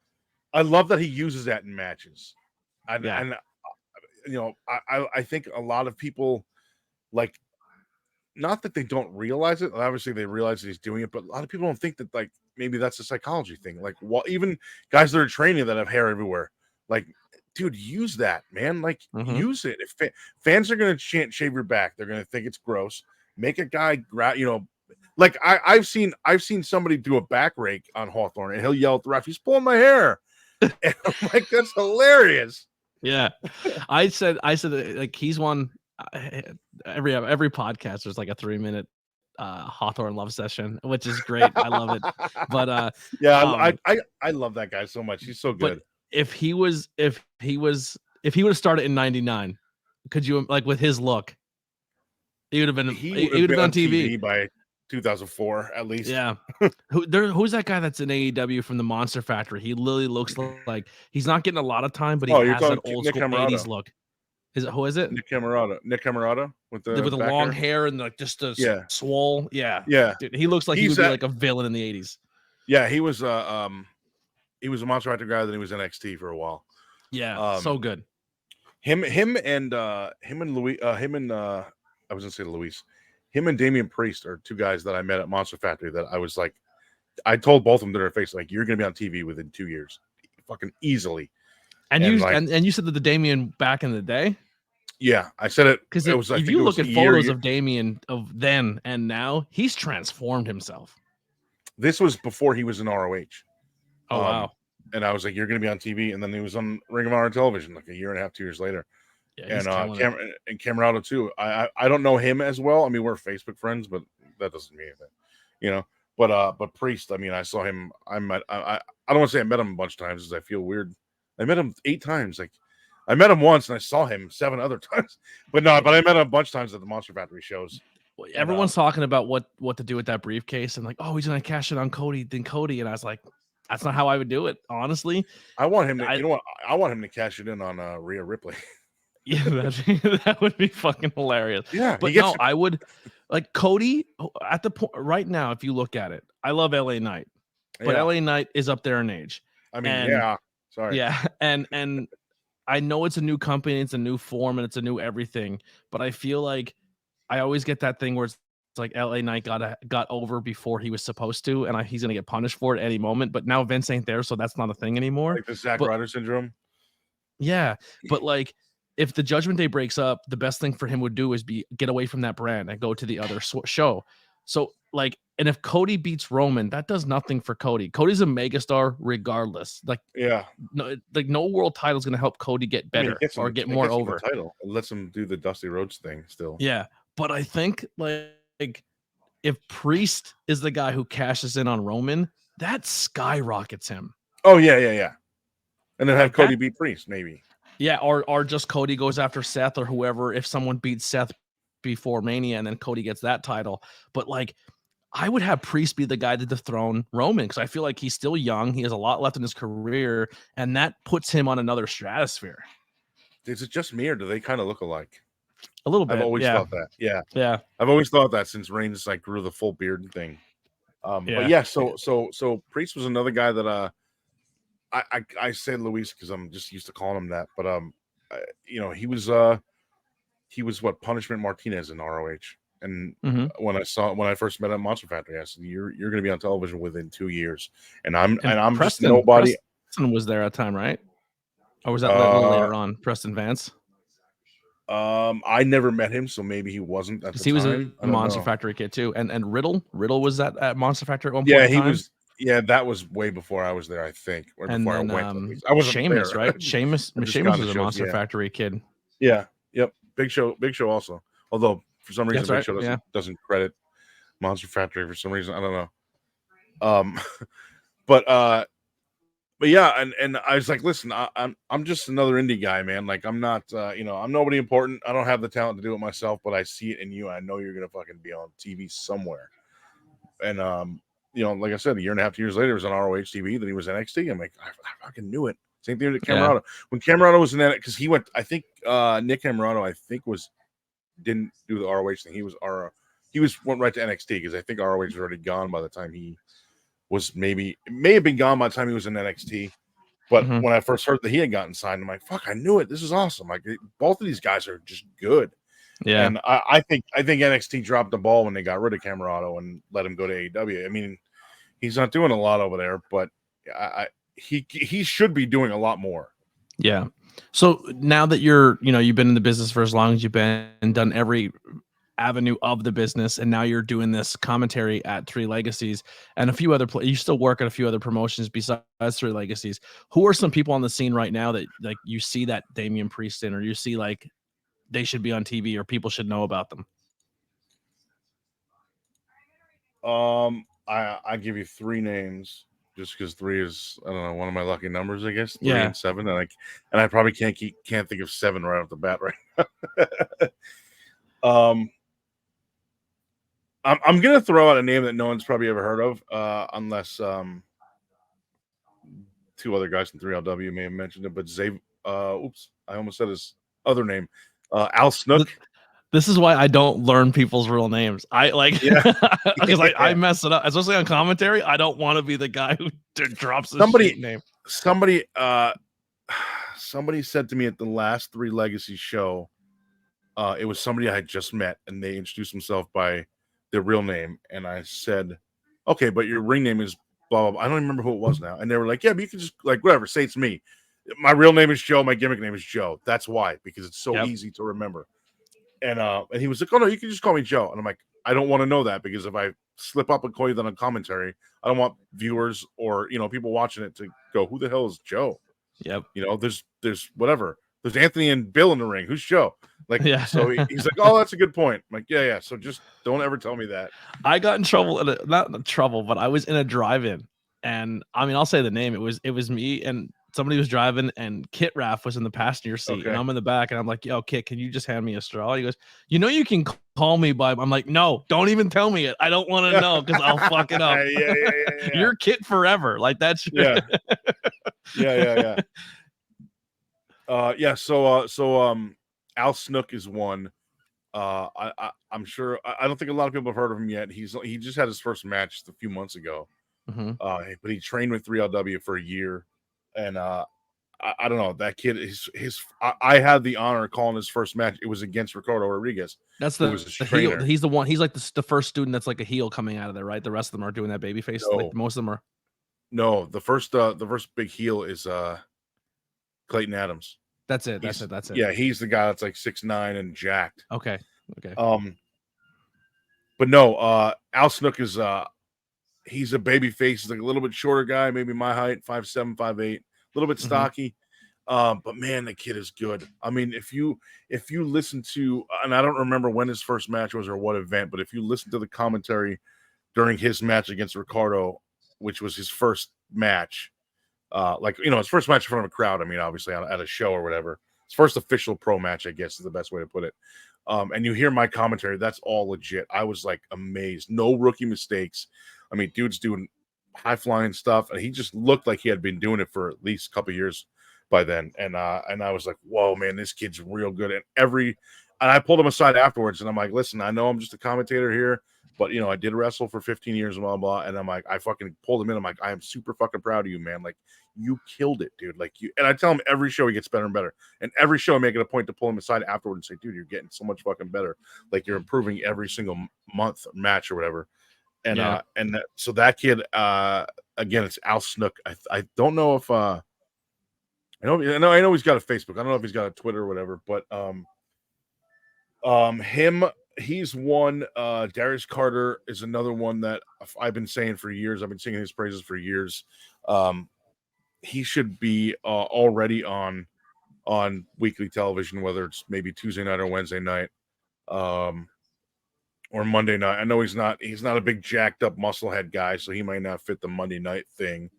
I love that he uses that in matches. And I think a lot of people like, not that they don't realize it. Obviously, they realize that he's doing it, but a lot of people don't think that like maybe that's a psychology thing. Like, even guys that are training that have hair everywhere, like, dude, use that, man. Like, use it. If fans are gonna chant "shave your back," they're gonna think it's gross. Make a guy, like I've seen somebody do a back rake on Hawthorne, and he'll yell at the ref, "He's pulling my hair," and I'm like, that's hilarious. Yeah, I said like he's one. Every podcast there's like a 3-minute Hawthorne love session, which is great. I love it. But I love that guy so much. He's so good. But if he would have started in 99, could you, like, with his look, he would have been on TV by 2004 at least. Yeah. Who's that guy that's in AEW from the Monster Factory? He literally looks like he's not getting a lot of time, but he has that old school 80s look. Who is it? Nick Camarata with the long hair and like just a swole. Yeah. Dude, he looks like he would be like a villain in the 80s. Yeah, he was a Monster Factory guy, then he was NXT for a while. Yeah, so good. Him and Louis, I was gonna say Luis. Him and Damian Priest are two guys that I met at Monster Factory that I was like, I told both of them to their face, like, you're gonna be on TV within 2 years, fucking easily. And you said that the Damian back in the day. Yeah, I said it because if you look at photos of Damian of then and now, he's transformed himself. This was before he was in ROH. Oh wow! And I was like, "You're going to be on TV," and then he was on Ring of Honor television like a year and a half, 2 years later. Yeah, and Camarado too. I don't know him as well. I mean, we're Facebook friends, but that doesn't mean anything, But Priest, I mean, I saw him. I don't want to say I met him a bunch of times, because I feel weird. I met him 8 times. Like, I met him once and I saw him 7 other times. But I met him a bunch of times at the Monster Factory shows. Everyone's talking about what to do with that briefcase and like, oh, he's gonna cash it on Cody. And I was like, that's not how I would do it, honestly. I want him to. You know what? I want him to cash it in on Rhea Ripley. Yeah, that would be fucking hilarious. Yeah, but I would like Cody at the point right now. If you look at it, I love LA Knight, but LA Knight is up there in age. I mean, sorry. Yeah, and I know it's a new company, it's a new form, and it's a new everything. But I feel like I always get that thing where it's like LA Knight got over before he was supposed to, and he's gonna get punished for it any moment. But now Vince ain't there, so that's not a thing anymore. Like the Zack Ryder syndrome. Yeah, but like, if the Judgment Day breaks up, the best thing for him would do is get away from that brand and go to the other show. So like, and if Cody beats Roman, that does nothing for Cody. Cody's a megastar regardless. Like, no world title is going to help Cody get better or get more over. Title. It lets him do the Dusty Rhodes thing still. Yeah, but I think like if Priest is the guy who cashes in on Roman, that skyrockets him. Oh yeah. And then have Cody beat Priest, maybe. Yeah, or just Cody goes after Seth or whoever. If someone beats Seth before Mania and then Cody gets that title, but like, I would have Priest be the guy to dethrone Roman because I feel like he's still young. He has a lot left in his career, and that puts him on another stratosphere. Is it just me, or do they kind of look alike? A little bit. I've always thought that. Yeah. I've always thought that since Reigns like grew the full beard thing. But yeah, so Priest was another guy that I say Luis because I'm just used to calling him that. But he was what Punishment Martinez in ROH. And when I first met him at Monster Factory, I said, "You're going to be on television within 2 years." And I'm Preston, just nobody. Preston was there at time, right? Or was that a little later on? Preston Vance. I never met him, so maybe he wasn't at the time. He was a Monster Factory kid too, and Riddle was at Monster Factory at one point. Yeah, he was. Yeah, that was way before I was there, I think. Or before I went. I wasn't Sheamus, there. right? Sheamus was a Monster Factory kid. Yeah. Yep. Big Show also. Although for some reason, Big Show doesn't credit Monster Factory for some reason. I don't know. But but yeah, and I was like, listen, I'm just another indie guy, man. Like I'm not, I'm nobody important. I don't have the talent to do it myself, but I see it in you. I know you're gonna fucking be on TV somewhere. And like I said, a year and a half, 2 years later, it was on ROH TV. Then he was NXT. I'm like, I fucking knew it. Same thing with Yeah. Camarado. When Camarado was in that, because he went, I think Nick Camarado, I think didn't do the ROH thing. He went right to NXT because I think ROH was already gone by the time he was may have been gone by the time he was in NXT. But Mhm. when I first heard that he had gotten signed, I'm like, fuck, I knew it. This is awesome. Like both of these guys are just good. Yeah. And I think NXT dropped the ball when they got rid of Camarado and let him go to AEW. I mean, he's not doing a lot over there, but he should be doing a lot more. Yeah. So now that you've been in the business for as long as you've been and done every avenue of the business, and now you're doing this commentary at Three Legacies and a few other you still work at a few other promotions besides Three Legacies. Who are some people on the scene right now that like you see that Damian Priest in, or you see like they should be on TV or people should know about them? I give you three names just because three is, I don't know, one of my lucky numbers, I guess. 3 Yeah. and 7, and I probably can't think of 7 right off the bat right now. I'm gonna throw out a name that no one's probably ever heard of, unless two other guys from 3LW may have mentioned it, but oops, I almost said his other name, Al Snook. This is why I don't learn people's real names. I like because I mess it up, especially on commentary. I don't want to be the guy who drops the shit name. Somebody said to me at the last Three Legacy show, it was somebody I had just met, and they introduced themselves by their real name, and I said, "Okay, but your ring name is blah blah blah." I don't even remember who it was now, and they were like, "Yeah, but you can just like whatever, say it's me. My real name is Joe. My gimmick name is Joe. That's why, because it's so easy to remember." And he was like, "Oh no, you can just call me Joe." And I'm like, "I don't want to know that because if I slip up and call you that on commentary, I don't want viewers or people watching it to go, who the hell is Joe?" Yep. There's whatever. There's Anthony and Bill in the ring. Who's Joe? Like, yeah. So he's like, "Oh, that's a good point." I'm like, yeah. So just don't ever tell me that. I got in trouble, not in trouble, but I was in a drive-in, and I mean, I'll say the name. It was me and somebody was driving, and Kit Raff was in the passenger seat, and I'm in the back, and I'm like, "Yo, Kit, can you just hand me a straw?" He goes, you can call me by. I'm like, "No, don't even tell me it. I don't want to know because I'll fuck it up." yeah. You're Kit forever. Like that's yeah. So Al Snook is one. I'm sure. I don't think a lot of people have heard of him yet. He just had his first match a few months ago. Mm-hmm. But he trained with 3LW for a year, and I don't know, that kid is I had the honor of calling his first match. It was against Ricardo Rodriguez. That's who was his the trainer. heel. He's the one. He's like the first student that's like a heel coming out of there, right? The rest of them are doing that baby face. No. Like most of them are. No, the first big heel is Clayton Adams. That's it. Yeah, he's the guy that's like 6'9" and jacked. Okay. But no, Al Snook is he's a baby face. He's like a little bit shorter guy, maybe my height, 5'7", 5'8", a little bit stocky. But man, the kid is good. I mean, if you listen to, and I don't remember when his first match was or what event, but if you listen to the commentary during his match against Ricardo, which was his first match, his first match in front of a crowd. I mean, obviously at a show or whatever. His first official pro match, I guess, is the best way to put it. And you hear my commentary, that's all legit. I was like amazed. No rookie mistakes. I mean, dude's doing high flying stuff, and he just looked like he had been doing it for at least a couple of years by then. And I was like, whoa, man, this kid's real good. And I pulled him aside afterwards, and I'm like, listen, I know I'm just a commentator here, but I did wrestle for 15 years and blah blah. And I'm like, I fucking pulled him in. I'm like, I am super fucking proud of you, man. Like, you killed it, dude. Like you. And I tell him every show he gets better and better. And every show I make it a point to pull him aside afterwards and say, dude, you're getting so much fucking better. Like you're improving every single month or match or whatever. And so that kid, again, it's Al Snook. I don't know if I know he's got a Facebook. I don't know if he's got a Twitter or whatever, but he's one. Darius Carter is another one that I've been saying for years. I've been singing his praises for years. He should be already on weekly television, whether it's maybe Tuesday night or Wednesday night, or Monday night. I know he's not a big jacked up musclehead guy, so he might not fit the Monday night thing,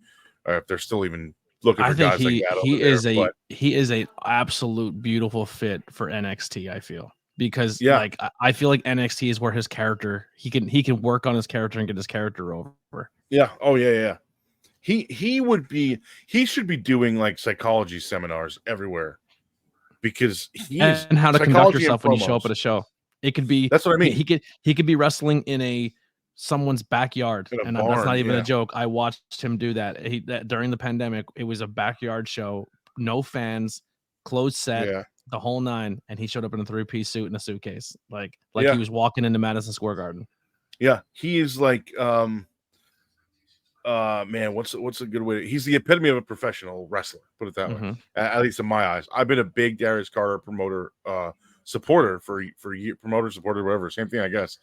or if they're still even looking I for think guys like that over there. But he is a absolute beautiful fit for NXT. I feel because yeah, like I feel like NXT is where his character he can work on his character and get his character over. yeah, oh yeah. He should be doing like psychology seminars everywhere because he's And how to conduct psychology and yourself when you show up promos. at a show. It could be That's what I mean. he could be wrestling in someone's backyard, In a and that's not barn, even a yeah. joke. I watched him do that. That during the pandemic, it was a backyard show, no fans, closed set, Yeah. the whole nine, and he showed up in a 3-piece suit and a suitcase, like Yeah. he was walking into Madison Square Garden. Yeah. He is like man, what's a good way he's the epitome of a professional wrestler, put it that way. At least in my eyes. I've been a big Darius Carter promoter supporter for year, promoter supporter, whatever, same thing, I guess.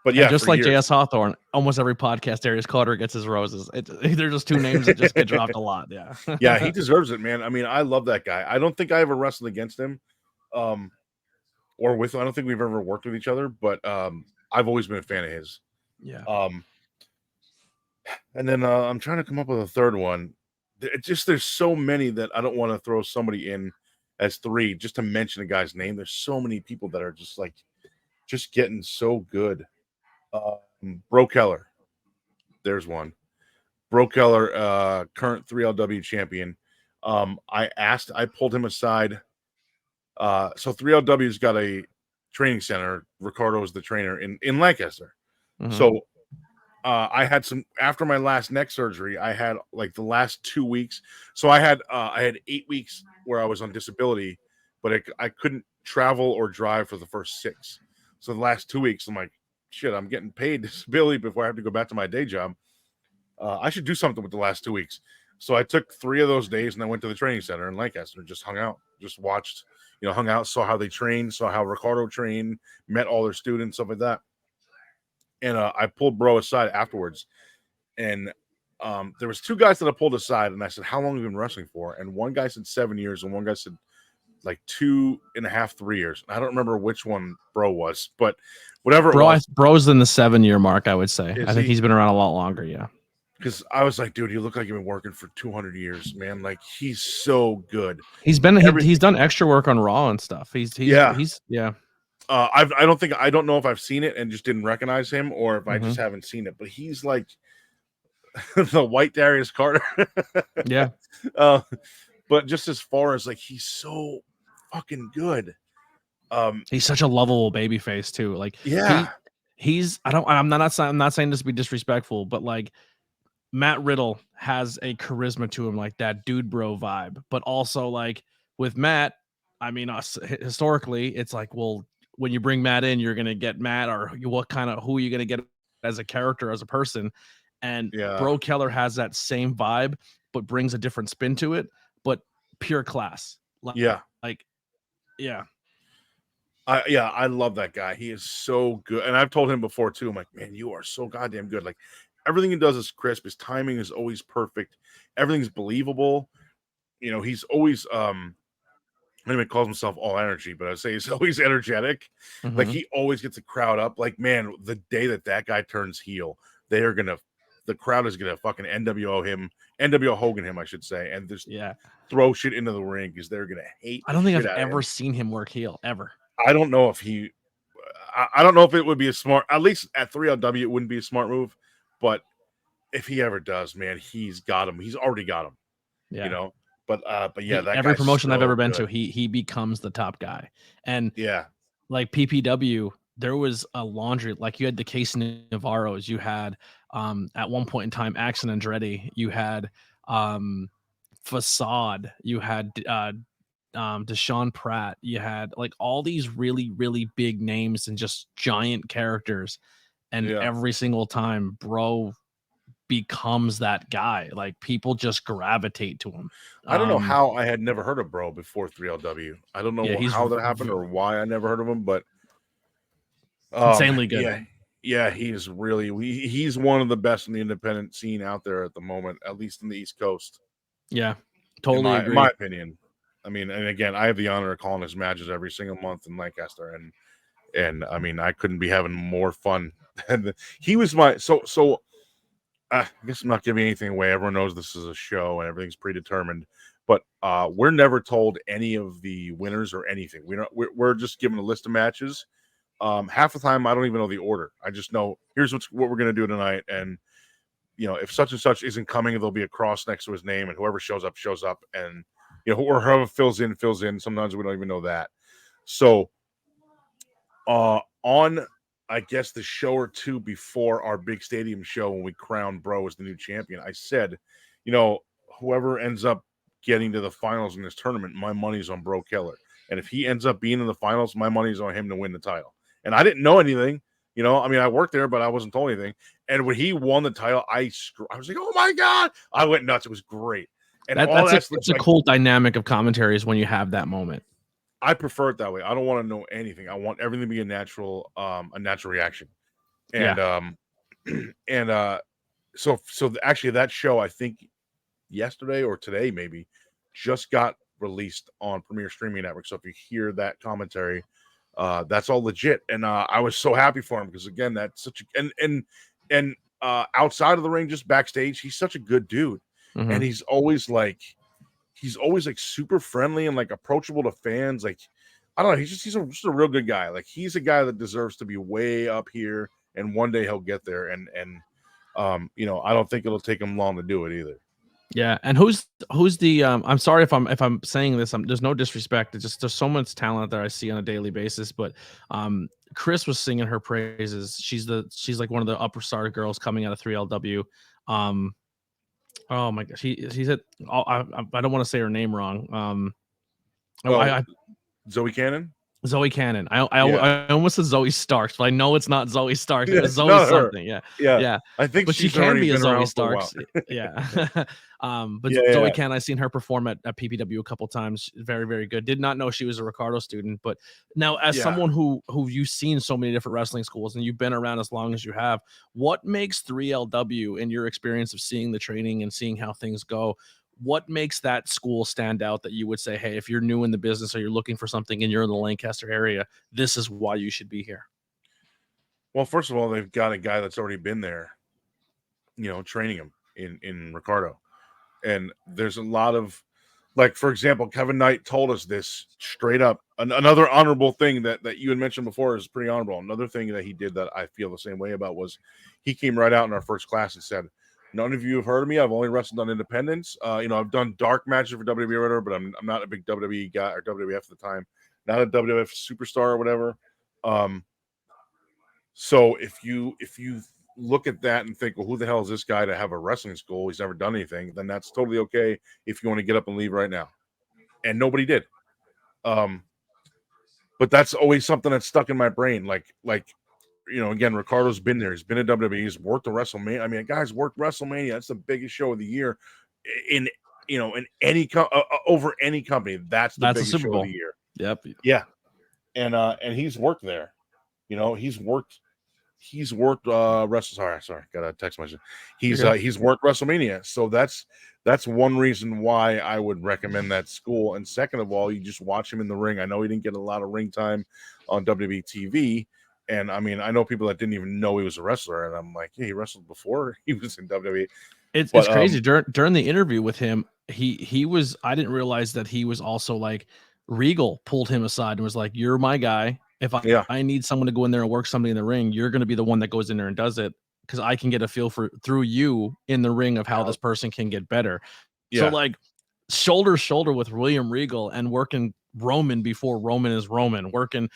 But yeah, and just like years. J.S. Hawthorne, almost every podcast, Darius Carter gets his roses. They're just two names that just get dropped a lot. Yeah. Yeah, he deserves it, man. I mean, I love that guy. I don't think I ever wrestled against him. Or with him. I don't think we've ever worked with each other, but I've always been a fan of his. Yeah. And then I'm trying to come up with a third one. There's so many that I don't want to throw somebody in as three just to mention a guy's name. There's so many people that are just getting so good. Bro Keller, there's one. Bro Keller, current 3LW champion. I pulled him aside. So 3LW's got a training center. Ricardo is the trainer in Lancaster. Mm-hmm. So I had some after my last neck surgery. I had like the last 2 weeks. So I had 8 weeks where I was on disability, but I couldn't travel or drive for the first 6. So the last 2 weeks, I'm like, shit, I'm getting paid disability before I have to go back to my day job. I should do something with the last 2 weeks. So I took 3 of those days and I went to the training center in Lancaster and just hung out, just watched, hung out, saw how they trained, saw how Ricardo trained, met all their students, stuff like that. And I pulled Bro aside afterwards. And there was 2 guys that I pulled aside and I said, how long have you been wrestling for? And one guy said 7 years and one guy said like 2.5, 3 years. I don't remember which one Bro was, but whatever it was. Bro's in the 7-year mark, I would say. I think he's been around a lot longer, yeah. Because I was like, dude, you look like you've been working for 200 years, man. Like, he's so good. He's done extra work on Raw and stuff. He's I don't know if I've seen it and just didn't recognize him, or if I just haven't seen it. But he's like the white Darius Carter. Yeah. But just as far as like, he's so fucking good. He's such a lovable babyface too. Like, yeah, I'm not saying this to be disrespectful, but like, Matt Riddle has a charisma to him, like that dude bro vibe. But also, like with Matt, I mean, historically, it's like, well, when you bring Matt in, you're gonna get Matt, or who are you gonna get as a character, as a person? And Bro Keller has that same vibe, but brings a different spin to it, but pure class. I love that guy. He is so good, and I've told him before too. I'm like, man, you are so goddamn good. Like, everything he does is crisp. His timing is always perfect. Everything's believable. He's always anyway, calls himself all energy, but I'd say he's always energetic. Like, he always gets the crowd up. Like, man, the day that guy turns heel, the crowd is gonna fucking NWO Hogan him, I should say, and just throw shit into the ring because they're gonna hate. I don't think I've ever seen him work heel ever. I don't know if it would be a smart, at least at 3LW, it wouldn't be a smart move. But if he ever does, man, he's got him. He's already got him. Yeah. But yeah, that every promotion I've ever been to, he becomes the top guy. And like PPW, there was a laundry. Like, you had the Case Navarros, you had at one point in time Axon Andretti, you had Facade, you had Deshaun Pratt, you had like all these really, really big names and just giant characters. And every single time Bro becomes that guy, like, people just gravitate to him. I don't know how I had never heard of Bro before 3LW. I don't know how that happened or why I never heard of him, but insanely good. Yeah, he's one of the best in the independent scene out there at the moment, at least in the East Coast. Yeah, totally agree. In my opinion. I mean, and again, I have the honor of calling his matches every single month in Lancaster, and I mean, I couldn't be having more fun. And he was my so I guess I'm not giving anything away. Everyone knows this is a show and everything's predetermined. But we're never told any of the winners or anything. We're just given a list of matches. Half the time, I don't even know the order. I just know here's what we're going to do tonight. And, if such and such isn't coming, there'll be a cross next to his name. And whoever shows up, shows up. And, or whoever fills in. Sometimes we don't even know that. So on, I guess, the show or two before our big stadium show when we crowned Bro as the new champion, I said, whoever ends up getting to the finals in this tournament, my money's on Bro Keller. And if he ends up being in the finals, my money's on him to win the title. And I didn't know anything. I worked there, but I wasn't told anything. And when he won the title, I was like, oh my God. I went nuts. It was great. And that's a cool dynamic of commentary is when you have that moment. I prefer it that way. I don't want to know anything. I want everything to be a natural reaction. And so actually that show, I think yesterday or today maybe, just got released on Premier Streaming Network. So if you hear that commentary, that's all legit. And I was so happy for him because again, that's such a and outside of the ring, just backstage, he's such a good dude. Mm-hmm. And he's always like super friendly and like approachable to fans. Like, I don't know, he's just a real good guy. Like, he's a guy that deserves to be way up here, and one day he'll get there. And I don't think it'll take him long to do it either. Yeah, and who's the I'm sorry if I'm saying this, there's no disrespect. It's just there's so much talent that I see on a daily basis, but Chris was singing her praises. She's like one of the upper star girls coming out of 3LW. Oh my gosh, he said I don't want to say her name wrong. Zoe Cannon. Zoe Cannon. I almost said Zoe Starks, but I know it's not Zoe Starks. It was Zoe something. Yeah. I think, but she can be a Zoe Starks. Yeah. Zoe Cannon, I've seen her perform at PPW a couple times. Very, very good. Did not know she was a Ricardo student, but now as someone who you've seen so many different wrestling schools and you've been around as long as you have, what makes 3LW in your experience of seeing the training and seeing how things go? What makes that school stand out that you would say, hey, if you're new in the business or you're looking for something and you're in the Lancaster area, this is why you should be here? Well, first of all, they've got a guy that's already been there, training him in Ricardo. And there's a lot of, like, for example, Kevin Knight told us this straight up. Another honorable thing that you had mentioned before is pretty honorable. Another thing that he did that I feel the same way about was he came right out in our first class and said, none of you have heard of me. I've only wrestled on independents. I've done dark matches for WWE or whatever, but I'm not a big WWE guy or WWF at the time. Not a WWF superstar or whatever. So if you look at that and think, well, who the hell is this guy to have a wrestling school? He's never done anything. Then that's totally okay if you want to get up and leave right now. And nobody did. But that's always something that's stuck in my brain. Like. Again, Ricardo's been there. He's been at WWE. He's worked the WrestleMania. I mean, guy's worked WrestleMania. That's the biggest show of the year in any over any company. That's the biggest show of the year. Yep. Yeah. And he's worked there. He's worked sorry, got a text message. He's worked WrestleMania. So that's one reason why I would recommend that school. And second of all, you just watch him in the ring. I know he didn't get a lot of ring time on WWE TV. And I mean, I know people that didn't even know he was a wrestler, and I'm like, yeah, he wrestled before he was in WWE. It's crazy. During the interview with him, he was. I didn't realize that he was also like Regal pulled him aside and was like, "You're my guy. If I need someone to go in there and work somebody in the ring, you're going to be the one that goes in there and does it because I can get a feel for through you in the ring of how this person can get better." Yeah. So like shoulder to shoulder with William Regal and working Roman before Roman is Roman, working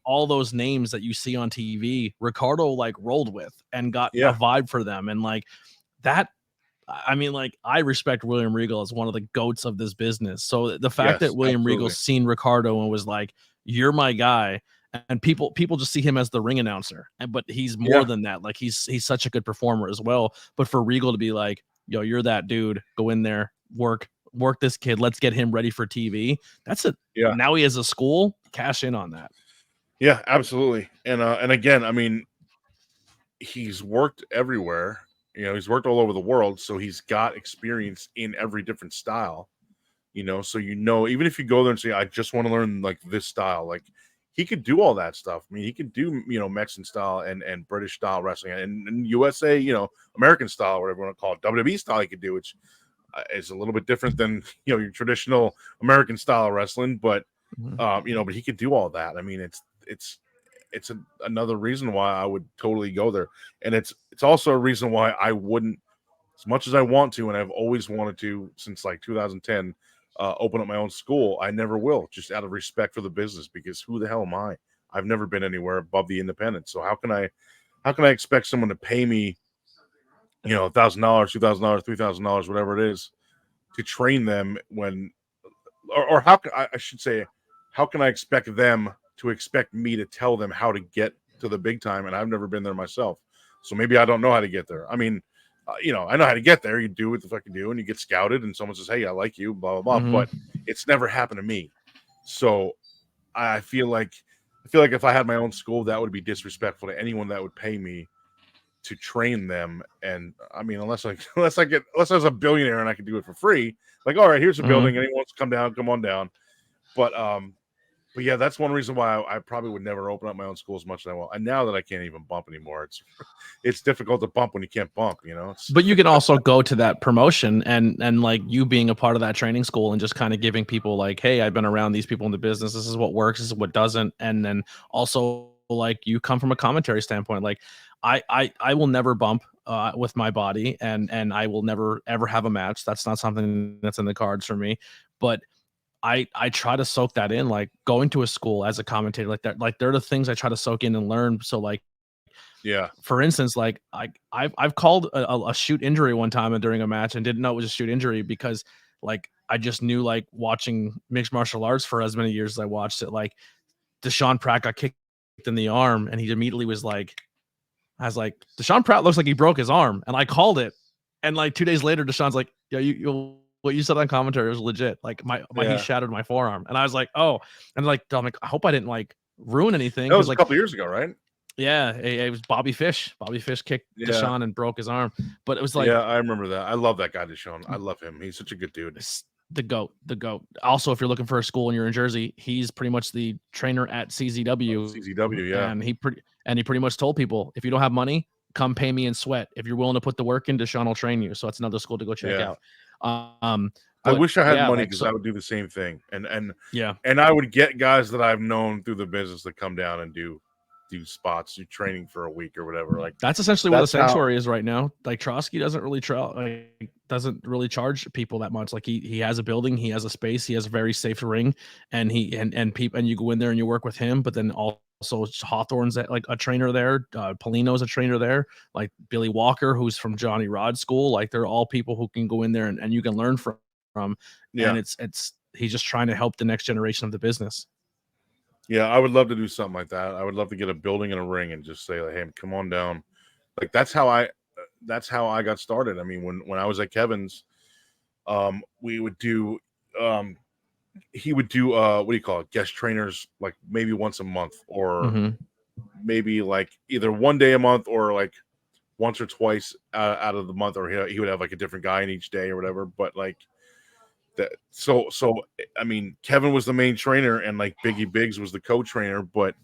all those names that you see on TV, Ricardo like rolled with and got a vibe for them. And like that, I mean, like I respect William Regal as one of the goats of this business. So the fact that William Regal's seen Ricardo and was like, you're my guy. And people just see him as the ring announcer, but he's more than that. Like he's such a good performer as well. But for Regal to be like, yo, you're that dude, go in there, work this kid, let's get him ready for TV. That's it. Yeah. Now he has a school, cash in on that. Yeah, absolutely. And again, I mean, he's worked everywhere. He's worked all over the world, so he's got experience in every different style. So even if you go there and say, I just want to learn like this style, like he could do all that stuff. I mean, he could do, Mexican style and British style wrestling and USA, American style, whatever you want to call it, WWE style. He could do, which is a little bit different than your traditional American style wrestling, but but he could do all that. I mean, it's another reason why I would totally go there, and it's also a reason why I wouldn't, as much as I want to, and I've always wanted to since like 2010. Open up my own school. I never will, just out of respect for the business, because who the hell am I? I've never been anywhere above the independent. So how can I expect someone to pay me, $1,000, $2,000, $3,000, whatever it is, to train them when, or how can I should say, how can I expect them to expect me to tell them how to get to the big time? And I've never been there myself. So maybe I don't know how to get there. I mean, I know how to get there. You do what the fuck you do, and you get scouted, and someone says, "Hey, I like you," blah blah blah. But it's never happened to me. So I feel like if I had my own school, that would be disrespectful to anyone that would pay me to train them. And I mean, unless I was a billionaire and I could do it for free, like, all right, here's a building, anyone wants to come down, come on down. But yeah, that's one reason why I probably would never open up my own school as much as I want. And now that I can't even bump anymore, it's difficult to bump when you can't bump, But you can also go to that promotion and like you being a part of that training school and just kind of giving people like, hey, I've been around these people in the business. This is what works. This is what doesn't. And then also like you come from a commentary standpoint. Like I will never bump with my body and I will never ever have a match. That's not something that's in the cards for me. But I try to soak that in, like going to a school as a commentator like that. Like they're the things I try to soak in and learn. So like, yeah, for instance, like I've called a shoot injury one time during a match and didn't know it was a shoot injury because like I just knew, like watching mixed martial arts for as many years as I watched it, like Deshaun Pratt got kicked in the arm and he immediately was like, I was like, Deshaun Pratt looks like he broke his arm, and I called it. And like 2 days later, Deshaun's like, yeah, you what you said on commentary was legit. Like he shattered my forearm, and I was like, oh, and like I'm like, I hope I didn't like ruin anything. That was like a couple years ago, right? Yeah, it was Bobby Fish. Bobby Fish kicked Deshaun and broke his arm, but it was like, yeah, I remember that. I love that guy, Deshaun. I love him. He's such a good dude. The goat. Also, if you're looking for a school and you're in Jersey, he's pretty much the trainer at CZW. CZW, yeah. And he pretty much told people, if you don't have money, come pay me and sweat. If you're willing to put the work in, Deshaun will train you. So that's another school to go check out. I wish I had money because I would do the same thing. And I would get guys that I've known through the business that come down and do spots, do training for a week or whatever. Like that's essentially what the sanctuary is right now. Like Trotsky doesn't really charge people that much. Like he has a building, he has a space, he has a very safe ring, and you go in there and you work with him. But then also Hawthorne's like a trainer there, Polino's a trainer there, like Billy Walker, who's from Johnny Rod's school. Like they're all people who can go in there and you can learn from. And it's he's just trying to help the next generation of the business. Yeah, I would love to do something like that. I would love to get a building and a ring and just say, like, hey, come on down. Like that's how I got started. I mean, when I was at Kevin's, we would do he would do what do you call it? Guest trainers, like maybe once a month or maybe like either one day a month or like once or twice out of the month, or he would have like a different guy in each day or whatever. But like that, so I mean, Kevin was the main trainer and like Biggie Biggs was the co-trainer, but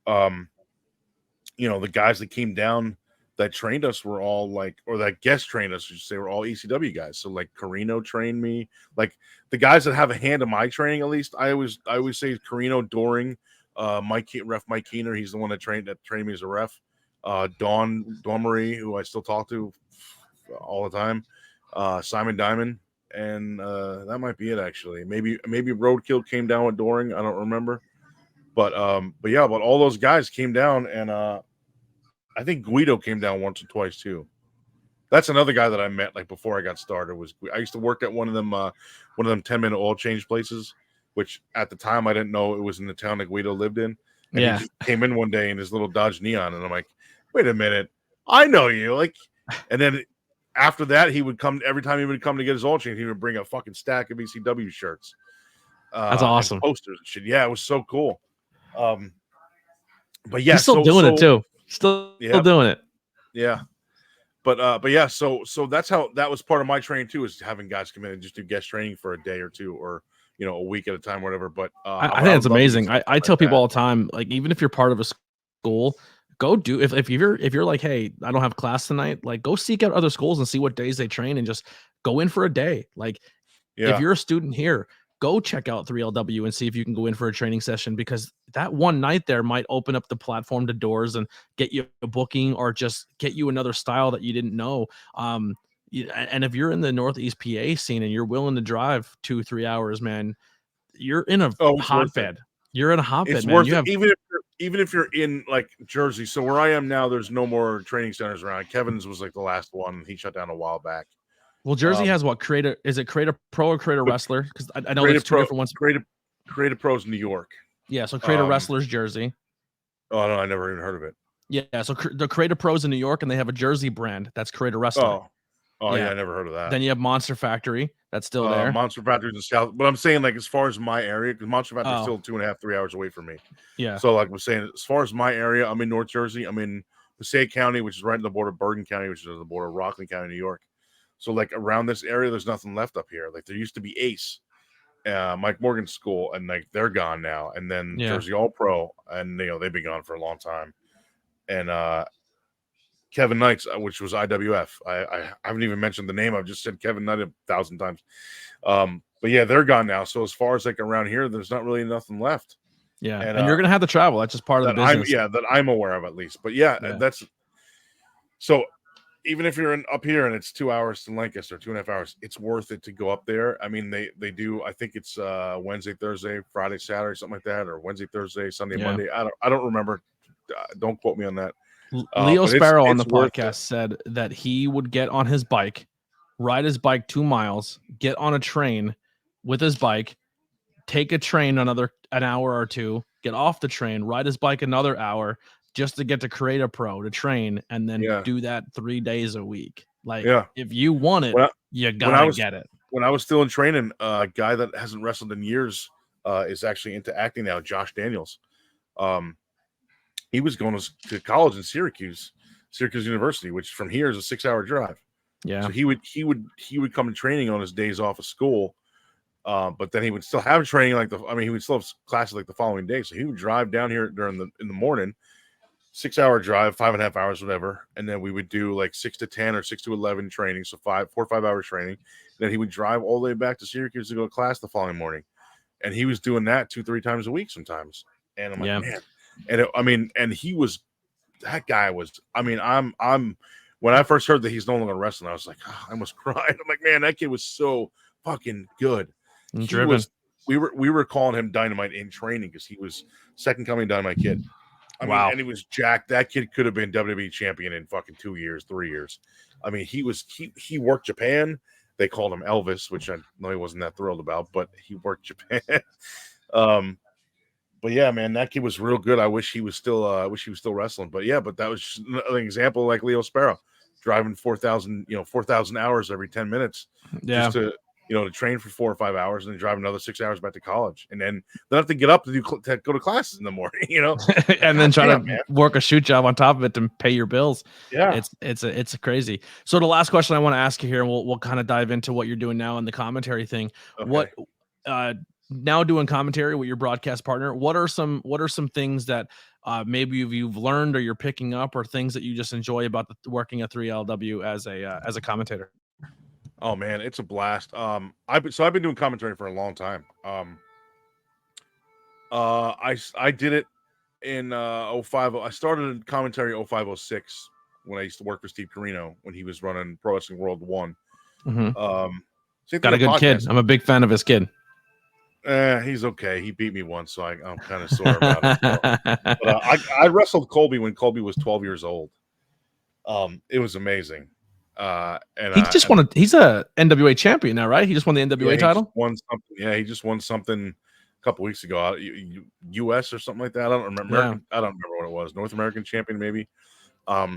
the guys that came down that trained us were all like, or that guest trained us, they were all ECW guys. So like Carino trained me. Like the guys that have a hand in my training, at least I always say Carino, Doring, ref Mike Keener, he's the one that trained me as a ref. Dawn Marie, who I still talk to all the time. Simon Diamond. And that might be it actually. Maybe Roadkill came down with Doring. I don't remember. But all those guys came down, and I think Guido came down once or twice too. That's another guy that I met like before I got started. I used to work at one of them 10-minute oil change places, which at the time I didn't know it was in the town that Guido lived in. And he just came in one day in his little Dodge Neon, and I'm like, wait a minute, I know you. Like, and then after that, he would come every time he would come to get his oil change. He would bring a fucking stack of ECW shirts. That's awesome. And posters and shit. Yeah, it was so cool. But yeah, he's still doing it too. Still doing it. Yeah. But yeah, so that's how that was part of my training too, is having guys come in and just do guest training for a day or two, or a week at a time, whatever. But I think it's amazing. I tell people all the time, like, even if you're part of a school, go do if you're like, hey, I don't have class tonight, like, go seek out other schools and see what days they train and just go in for a day. Like, if you're a student here, go check out 3LW and see if you can go in for a training session, because that one night there might open up the platform to doors and get you a booking or just get you another style that you didn't know. And if you're in the Northeast PA scene and you're willing to drive 2-3 hours, man, you're in a hotbed. You're in a hotbed, it's man. Worth it. Even if you're in like Jersey. So where I am now, there's no more training centers around. Kevin's was like the last one. He shut down a while back. Well, Jersey has what? Is it Create a Pro or Create a Wrestler? Because I know there's two different ones. Create a Pro's New York. Yeah, so Create a Wrestler's Jersey. Oh no, I never even heard of it. Yeah, so the Create a Pro's in New York, and they have a Jersey brand that's Create a Wrestler. Oh yeah, I never heard of that. Then you have Monster Factory, that's still there. Monster Factory's in South, but I'm saying, like, as far as my area, because Monster Factory's still 2.5-3 hours away from me. Yeah. So like I'm saying, as far as my area, I'm in North Jersey. I'm in Passaic County, which is right on the border of Bergen County, which is on the border of Rockland County, New York. So like around this area, there's nothing left up here. Like there used to be Ace, Mike Morgan's school, and like they're gone now. And then Jersey All Pro, and they've been gone for a long time. And Kevin Knight's, which was IWF. I haven't even mentioned the name. I've just said Kevin Knight 1,000 times. But yeah, they're gone now. So as far as like around here, there's not really nothing left. Yeah, and you're gonna have to travel. That's just part of the business. That I'm aware of, at least. But that's so. Even if you're up here and it's 2 hours to Lancaster, 2.5 hours, it's worth it to go up there. I mean, they do. I think it's Wednesday, Thursday, Friday, Saturday, something like that, or Wednesday, Thursday, Sunday, Monday. I don't remember. Don't quote me on that. Leo Sparrow on the podcast said that he would get on his bike, ride his bike 2 miles, get on a train with his bike, take a train an hour or two, get off the train, ride his bike another hour just to get to Create a Pro to train, and then do that 3 days a week. Like, if you want it, you gotta get it. When I was still in training, a guy that hasn't wrestled in years is actually into acting now, Josh Daniels. He was going to college in Syracuse University, which from here is a 6-hour drive. Yeah. So he would come to training on his days off of school, but then he would still have training he would still have classes like the following day. So he would drive down here in the morning, 6-hour drive, 5.5 hours, whatever, and then we would do like 6 to 10 or 6 to 11 training, so 4 or 5 hours training. Then he would drive all the way back to Syracuse to go to class the following morning, and he was doing that 2-3 times a week sometimes. And I'm like, man. And that guy was, I'm when I first heard that he's no longer wrestling, I was like, I almost cried. I'm like, man, that kid was so fucking good. We were calling him Dynamite in training because he was second coming Dynamite Kid. And he was jacked. That kid could have been WWE champion in fucking 2 years, 3 years. I mean, he worked Japan. They called him Elvis, which I know he wasn't that thrilled about, but he worked Japan. But yeah, man, that kid was real good. I wish he was still wrestling. But yeah, that was just an example, like Leo Sparrow, driving 4,000 hours every 10 minutes just to train for 4 or 5 hours and then drive another 6 hours back to college, and then they have to get up to go to classes in the morning, and then try to work a shoot job on top of it to pay your bills. Yeah, it's crazy. So the last question I want to ask you here, and we'll kind of dive into what you're doing now in the commentary thing. Okay. What now doing commentary with your broadcast partner? What are some things that maybe you've learned or you're picking up, or things that you just enjoy about working at 3LW as a commentator? Oh man, it's a blast. I've been doing commentary for a long time. I did it in 05. I started commentary 05-06 when I used to work for Steve Carino when he was running Pro Wrestling World 1. Mm-hmm. Got a good kid. I'm a big fan of his kid. He's okay. He beat me once, so I'm kind of sore about it. But I wrestled Colby when Colby was 12 years old. It was amazing. And he's a NWA champion now, right? He just won the NWA title. He just won something a couple weeks ago, US or something like that. I don't remember. Yeah. I don't remember what it was. North American champion, maybe. But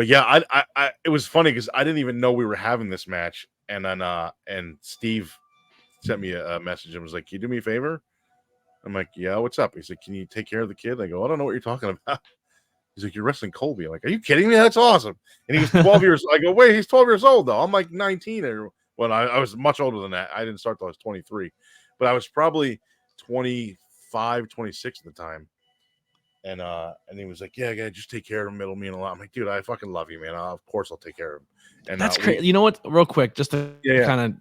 yeah, I it was funny because I didn't even know we were having this match, and then and Steve sent me a message and was like, "Can you do me a favor?" I'm like, "Yeah, what's up?" He's like, "Can you take care of the kid?" I go, "I don't know what you're talking about." He's like, "You're wrestling Colby." I'm like, "Are you kidding me? That's awesome." And he was 12 years. I go, "Wait, he's 12 years old though." I'm like 19 or Well, I was much older than that. I didn't start till I was 23, but I was probably 25, 26 at the time. And he was like, yeah, just take care of him. It'll mean a lot. I'm like, dude, I fucking love you, man. Of course I'll take care of him. And That's crazy. You know what? Real quick, just to kind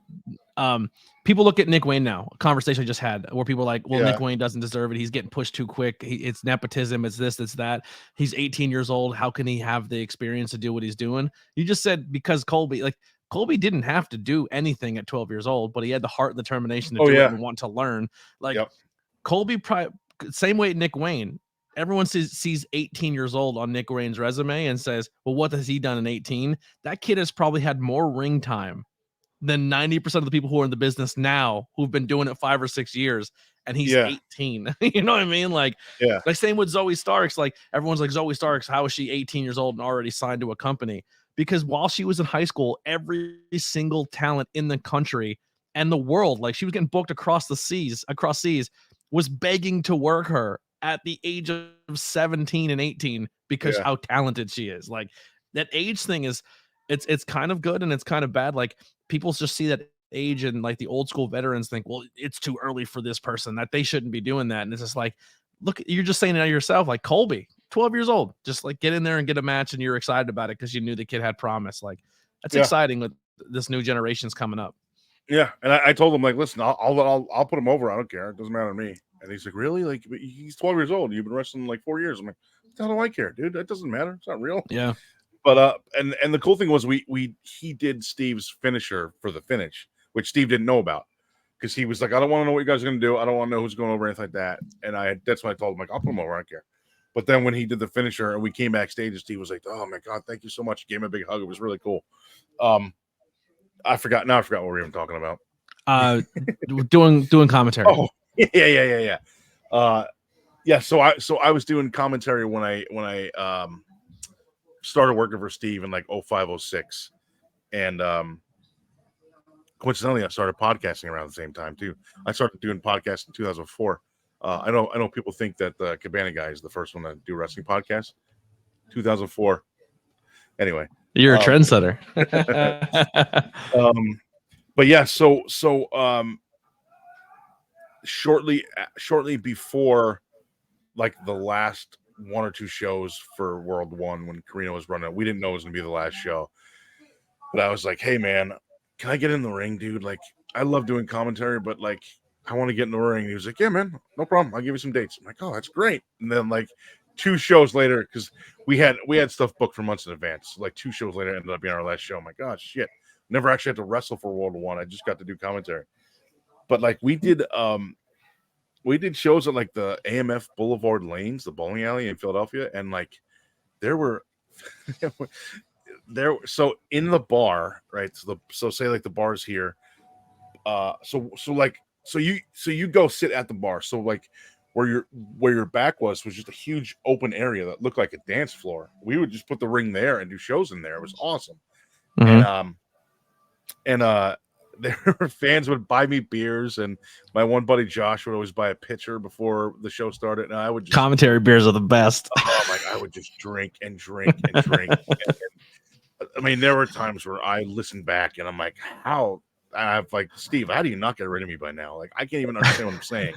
of people look at Nick Wayne now, a conversation I just had where people are like, well, Nick Wayne doesn't deserve it. He's getting pushed too quick. It's nepotism. It's this, it's that. He's 18 years old. How can he have the experience to do what he's doing? You just said because Colby didn't have to do anything at 12 years old, but he had the heart and determination to do it and want to learn. Like Colby, same way Nick Wayne. Everyone sees 18 years old on Nick Wayne's resume and says, well, what has he done in 18? That kid has probably had more ring time than 90% of the people who are in the business now who've been doing it 5 or 6 years, and he's 18. You know what I mean? Like same with Zoe Starks. Like everyone's like, Zoe Starks, how is she 18 years old and already signed to a company? Because while she was in high school, every single talent in the country and the world, like she was getting booked across seas, was begging to work her at the age of 17 and 18 because how talented she is. Like that age thing is it's kind of good and it's kind of bad. Like people just see that age and like the old school veterans think, well, it's too early for this person, that they shouldn't be doing that. And it's just like, look, you're just saying it yourself. Like Colby, 12 years old, just like get in there and get a match and you're excited about it because you knew the kid had promise. Like that's exciting with this new generation's coming up. Yeah, and I told him, like, listen, I'll put him over. I don't care. It doesn't matter to me. And he's like, really? Like, he's 12 years old. You've been wrestling like 4 years. I'm like, how do I care, dude? That doesn't matter. It's not real. Yeah. But and the cool thing was he did Steve's finisher for the finish, which Steve didn't know about, because he was like, I don't want to know what you guys are gonna do. I don't want to know who's going over, anything like that. And that's what I told him, like, I'll put him over. I don't care. But then when he did the finisher and we came backstage, and Steve was like, oh my god, thank you so much. He gave him a big hug. It was really cool. I forgot what we were even talking about. Doing commentary. Oh, yeah. So I was doing commentary when I started working for Steve in like 0506, and coincidentally I started podcasting around the same time too. I started doing podcasts in 2004. I know people think that the Cabana guy is the first one to do wrestling podcasts. 2004. Anyway, you're a trendsetter. But yeah, so shortly before like the last one or two shows for World One, when Carino was running, we didn't know it was gonna be the last show. But I was like, hey man, can I get in the ring, dude? Like, I love doing commentary, but like I want to get in the ring. And he was like, yeah, man, no problem. I'll give you some dates. I'm like, oh, that's great. And then like 2 shows later, because we had stuff booked for months in advance. Like 2 shows later ended up being our last show. I'm like, oh shit. Never actually had to wrestle for World One. I just got to do commentary. But like we did shows at like the AMF Boulevard Lanes, the bowling alley in Philadelphia, and like there were so in the bar, right? So say like the bar's here. So you go sit at the bar. So like where your back was just a huge open area that looked like a dance floor. We would just put the ring there and do shows in there. It was awesome. Mm-hmm. And there were fans would buy me beers, and my one buddy Josh would always buy a pitcher before the show started, and I would just commentary beers are the best. I would just drink and drink and drink. I mean, there were times where I listened back and I'm like, I'm like, Steve, how do you not get rid of me by now? Like, I can't even understand what I'm saying.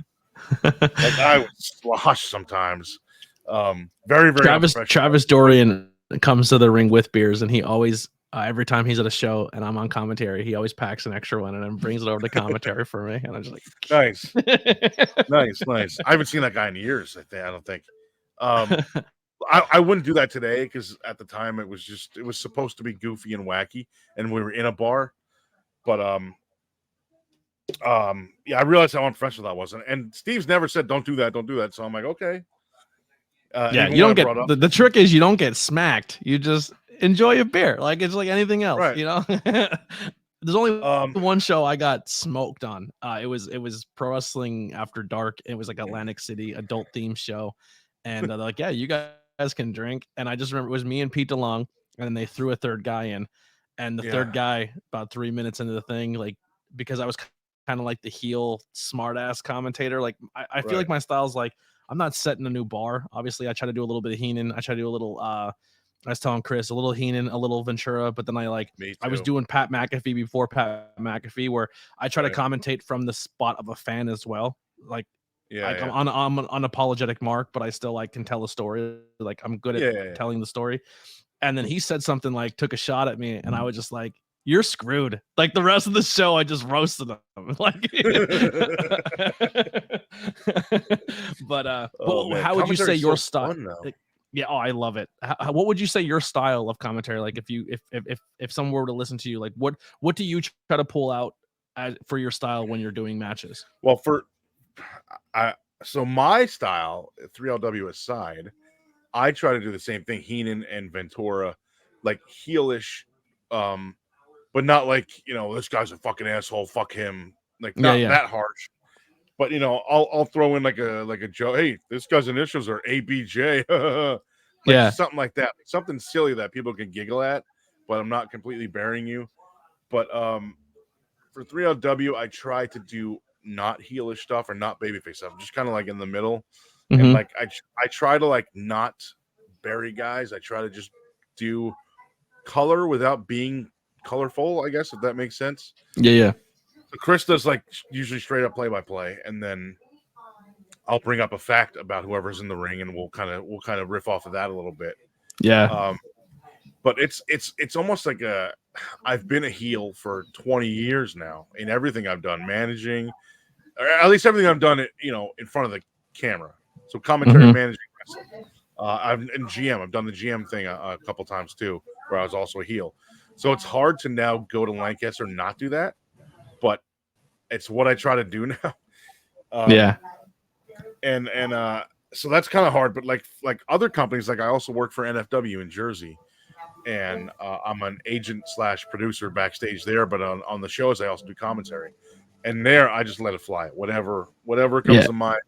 Like, I would slosh sometimes. Very, very Travis Dorian comes to the ring with beers, and he always every time he's at a show and I'm on commentary, he always packs an extra one and then brings it over to commentary for me. And I'm just like, nice. Nice. I haven't seen that guy in years. I don't think. I wouldn't do that today, because at the time it was supposed to be goofy and wacky, and we were in a bar. But yeah, I realized how unprofessional that was, and Steve's never said don't do that. So I'm like, okay. Yeah, you don't get the trick is you don't get smacked. You just enjoy a beer, like it's like anything else, right? You know. There's only one show I got smoked on. It was Pro Wrestling After Dark. It was like Atlantic City adult theme show, and they're like, yeah, you guys can drink. And I just remember it was me and Pete DeLong, and then they threw a third guy in, and the third guy about 3 minutes into the thing, like, because I was kind of like the heel smart ass commentator, like I feel like my style's like, I'm not setting a new bar. Obviously, I try to do a little bit of Heenan. I try to do a little I was telling Chris a little Heenan, a little Ventura, but then Me I was too. doing Pat McAfee before Pat McAfee, where I try to Right. commentate from the spot of a fan as well. Like Yeah. I'm an unapologetic Mark, but I still like can tell a story. Like I'm good at Yeah. telling the story. And then he said something like took a shot at me, and I was just like, "You're screwed." Like the rest of the show, I just roasted him. Like, Oh but man, how would you say commentary's your so style? fun though. Yeah, oh, I love it. What would you say your style of commentary? Like, if someone were to listen to you, like, what do you try to pull out for your style when you're doing matches? Well, so my style, 3LW aside, I try to do the same thing. Heenan and Ventura, like heelish, but not like this guy's a fucking asshole. Fuck him. Like Yeah, not yeah, that harsh. But I'll throw in like a joke. Hey, this guy's initials are ABJ. Like yeah. just something like that, something silly that people can giggle at. But I'm not completely burying you. But for 3LW, I try to do not heelish stuff or not babyface stuff. Just kind of like in the middle, and Mm-hmm. like I try to like not bury guys. I try to just do color without being colorful. I guess if that makes sense. Yeah, yeah, So Chris does like usually straight up play by play, and then I'll bring up a fact about whoever's in the ring, and we'll kind of riff off of that a little bit. yeah. But it's almost like I've been a heel for 20 years now in everything I've done, managing, or at least everything I've done in front of the camera. So commentary, Mm-hmm. managing, wrestling. I've in GM. I've done the GM thing a couple times too, where I was also a heel. So it's hard to now go to Lancaster and not do that, but it's what I try to do now. Yeah. And so that's kind of hard. But like other companies, like I also work for NFW in Jersey, and I'm an agent / producer backstage there. But on the shows, I also do commentary, and there I just let it fly. Whatever comes Yeah. to mind,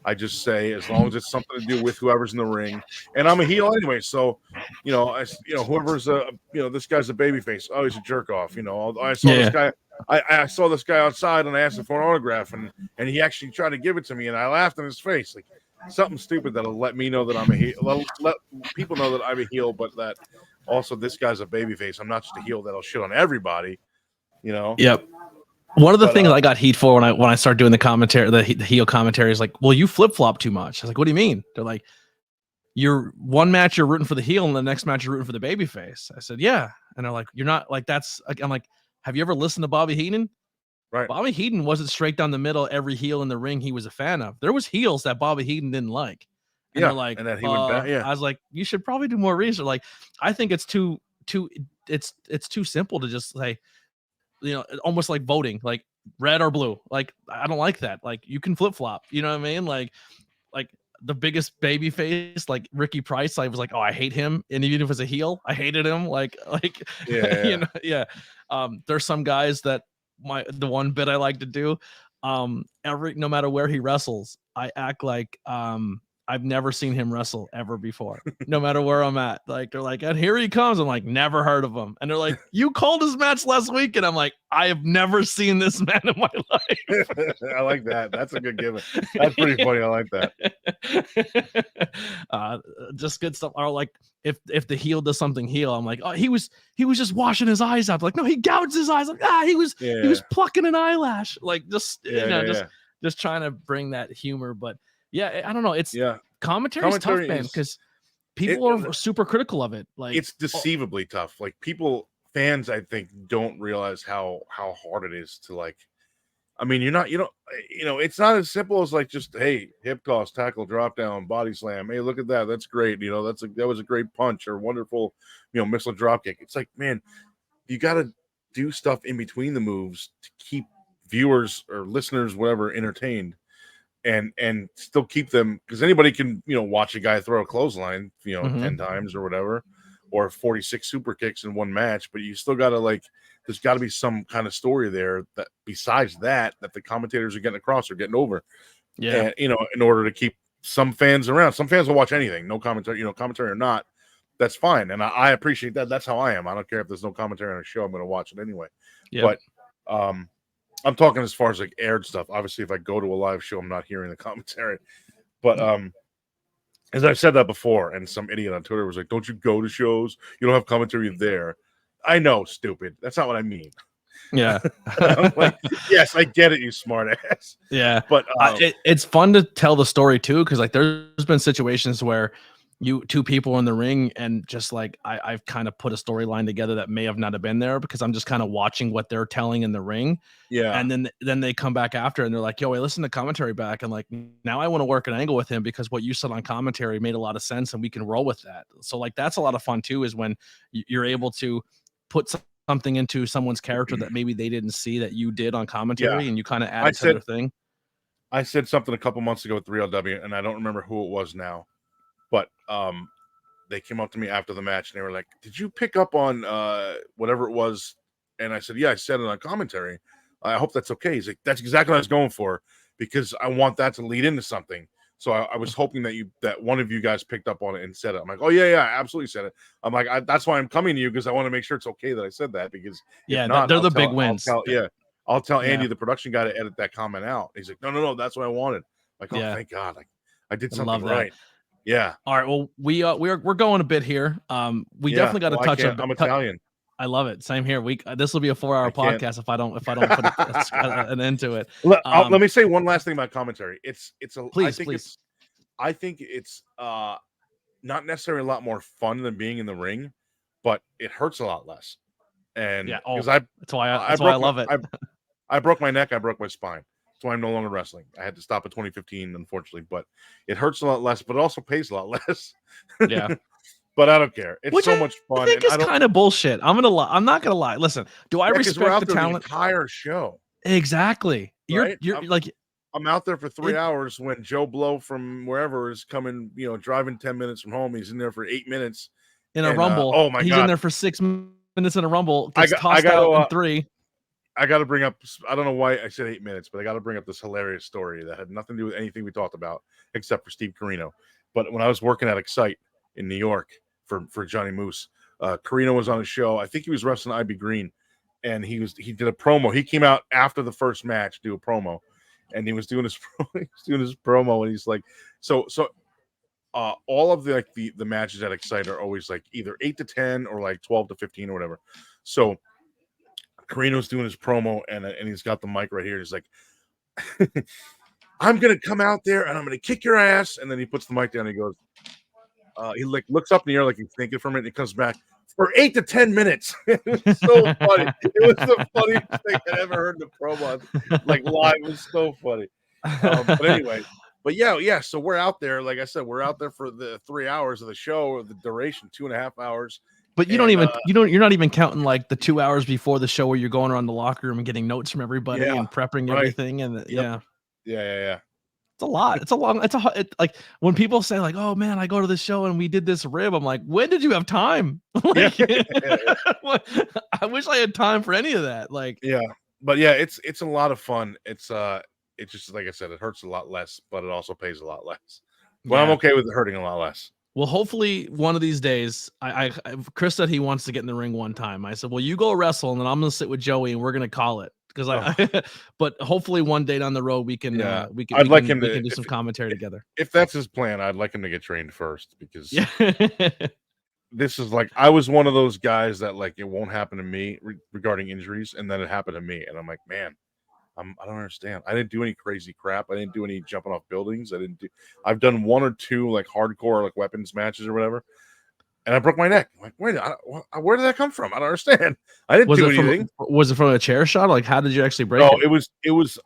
I just say, as long as it's something to do with whoever's in the ring. And I'm a heel anyway, so whoever's this guy's a babyface. Oh, he's a jerk off. I saw this Yeah. guy. I saw this guy outside and I asked him for an autograph, and he actually tried to give it to me, and I laughed in his face, like something stupid that'll let me know that I'm a heel. Let people know that I'm a heel, but that also this guy's a babyface. I'm not just a heel that'll shit on everybody. Yep. One of the But things I got heat for when I started doing the commentary, the heel commentary, is like, well, you flip flop too much. I was like, what do you mean? They're like, you're one match you're rooting for the heel, and the next match you're rooting for the baby face. I said, yeah, and they're like, you're not like that's. I'm like, have you ever listened to Bobby Heenan? right, Bobby Heenan wasn't straight down the middle. Every heel in the ring he was a fan of. There was heels that Bobby Heenan didn't like, and they're yeah, like, and that he went back, yeah, I was like, you should probably do more research. Like, I think it's too it's too simple to just say, almost like voting, like red or blue. Like, I don't like that. Like, you can flip flop. You know what I mean? Like the biggest baby face, like Ricky Price, I was like, oh, I hate him. And even if it's a heel, I hated him. Like, yeah. yeah. There's some guys that the one bit I like to do, no matter where he wrestles, I act like I've never seen him wrestle ever before, no matter where I'm at. Like, they're like, and here he comes. I'm like, never heard of him. And they're like, you called his match last week. And I'm like, I have never seen this man in my life. I like that. That's a good gimmick. That's pretty funny. I like that. Just good stuff. Or like if the heel does something heel, I'm like, oh, he was just washing his eyes out. Like, no, he gouged his eyes. Like, he was plucking an eyelash. Like, just just trying to bring that humor. But yeah, I don't know. It's commentary is tough, man, because people are super critical of it. Like, it's deceivably tough. Like fans, I think, don't realize how hard it is to like. I mean, it's not as simple as like just, hey, hip toss, tackle, drop down, body slam. Hey, look at that. That's great. That was a great punch or wonderful, missile drop kick. It's like, man, you got to do stuff in between the moves to keep viewers or listeners, whatever, entertained and still keep them, because anybody can, watch a guy throw a clothesline, 10 times or whatever, or 46 super kicks in one match, but you still got to like, there's got to be some kind of story there that besides that the commentators are getting across or getting over. Yeah. And, in order to keep some fans around. Some fans will watch anything, no commentary, commentary or not. That's fine. And I appreciate that. That's how I am. I don't care if there's no commentary on a show. I'm going to watch it anyway. Yep. But I'm talking as far as like aired stuff. Obviously, if I go to a live show, I'm not hearing the commentary. But as I've said that before, and some idiot on Twitter was like, "Don't you go to shows? You don't have commentary there." I know, stupid. That's not what I mean. Yeah. I'm like, yes, I get it, you smart ass. Yeah. But it's fun to tell the story too, because like there's been situations where two people in the ring and just like I've kind of put a storyline together that may have not have been there because I'm just kind of watching what they're telling in the ring. yeah, And then they come back after and they're like, yo, I listened to commentary back and like now I want to work an angle with him because what you said on commentary made a lot of sense and we can roll with that. So like that's a lot of fun too, is when you're able to put something into someone's character that maybe they didn't see that you did on commentary and you kind of added to their thing. I said something a couple months ago with 3LW, and I don't remember who it was now, but they came up to me after the match and they were like, "Did you pick up on whatever it was?" And I said, "Yeah, I said it on commentary. I hope that's okay." He's like, "That's exactly what I was going for because I want that to lead into something." So I was hoping that one of you guys picked up on it and said it. I'm like, "Oh yeah, I absolutely said it." I'm like, "That's why I'm coming to you because I want to make sure it's okay that I said that because if not, they're the big wins. I'll tell Andy, the production guy, to edit that comment out." He's like, no, that's what I wanted. I'm like, oh, thank God, I did something right. Yeah. All right. Well, we're going a bit here. We definitely got to touch on. I'm Italian. I love it. Same here. This will be a 4-hour podcast if I don't put an end to it. Let me say one last thing about commentary. I think it's not necessarily a lot more fun than being in the ring, but it hurts a lot less. And because that's why I love it. I broke my neck, I broke my spine. That's why I'm no longer wrestling. I had to stop at 2015, unfortunately, but it hurts a lot less, but it also pays a lot less. Yeah. But I don't care. It's so much fun. I think it's kind of bullshit. I'm not gonna lie. Listen, do I respect the talent? The entire show. Exactly. Right? You're like, I'm out there for 3 hours when Joe Blow from wherever is coming, driving 10 minutes from home. He's in there for 8 minutes in a rumble. Oh my God, he's in there for 6 minutes in a rumble. Gets tossed out in 3. I got to bring up. I don't know why I said 8 minutes, but I got to bring up this hilarious story that had nothing to do with anything we talked about except for Steve Carino. But when I was working at Excite in New York for Johnny Moose, Carino was on a show. I think he was wrestling IB Green, and he did a promo. He came out after the first match to do a promo, and he was doing his promo, and he's like, so all of the matches at Excite are always like either 8 to 10 or like 12 to 15 or whatever. So Carino's doing his promo, and he's got the mic right here. He's like, "I'm gonna come out there and I'm gonna kick your ass." And then he puts the mic down. And he goes, he like looks up in the air like he's thinking for a minute. And he comes back for 8 to 10 minutes. It was so funny. It was the funniest thing I'd ever heard in the promo. Like live, it was so funny. But anyway, yeah. So we're out there. Like I said, we're out there for the 3 hours of the show, or the duration, 2.5 hours. But you're not even counting like the 2 hours before the show where you're going around the locker room and getting notes from everybody and prepping everything. And yeah. It's a lot. It's like when people say like, "Oh man, I go to this show and we did this rib." I'm like, when did you have time? Like, I wish I had time for any of that. Like, but it's a lot of fun. It's just like I said, it hurts a lot less, but it also pays a lot less. But I'm okay with it hurting a lot less. Well, hopefully one of these days, Chris said he wants to get in the ring one time. I said, well, you go wrestle, and then I'm going to sit with Joey, and we're going to call it. But hopefully one day down the road we can do some commentary together. If that's his plan, I'd like him to get trained first, because this is like, I was one of those guys that like it won't happen to me regarding injuries, and then it happened to me, and I'm like, man, I don't understand. I didn't do any crazy crap. I didn't do any jumping off buildings. I've done 1 or 2 like hardcore like weapons matches or whatever, and I broke my neck. I'm like, wait, where did that come from? I don't understand. I didn't do anything. Was it from a chair shot? Like, how did you actually break it? No, it was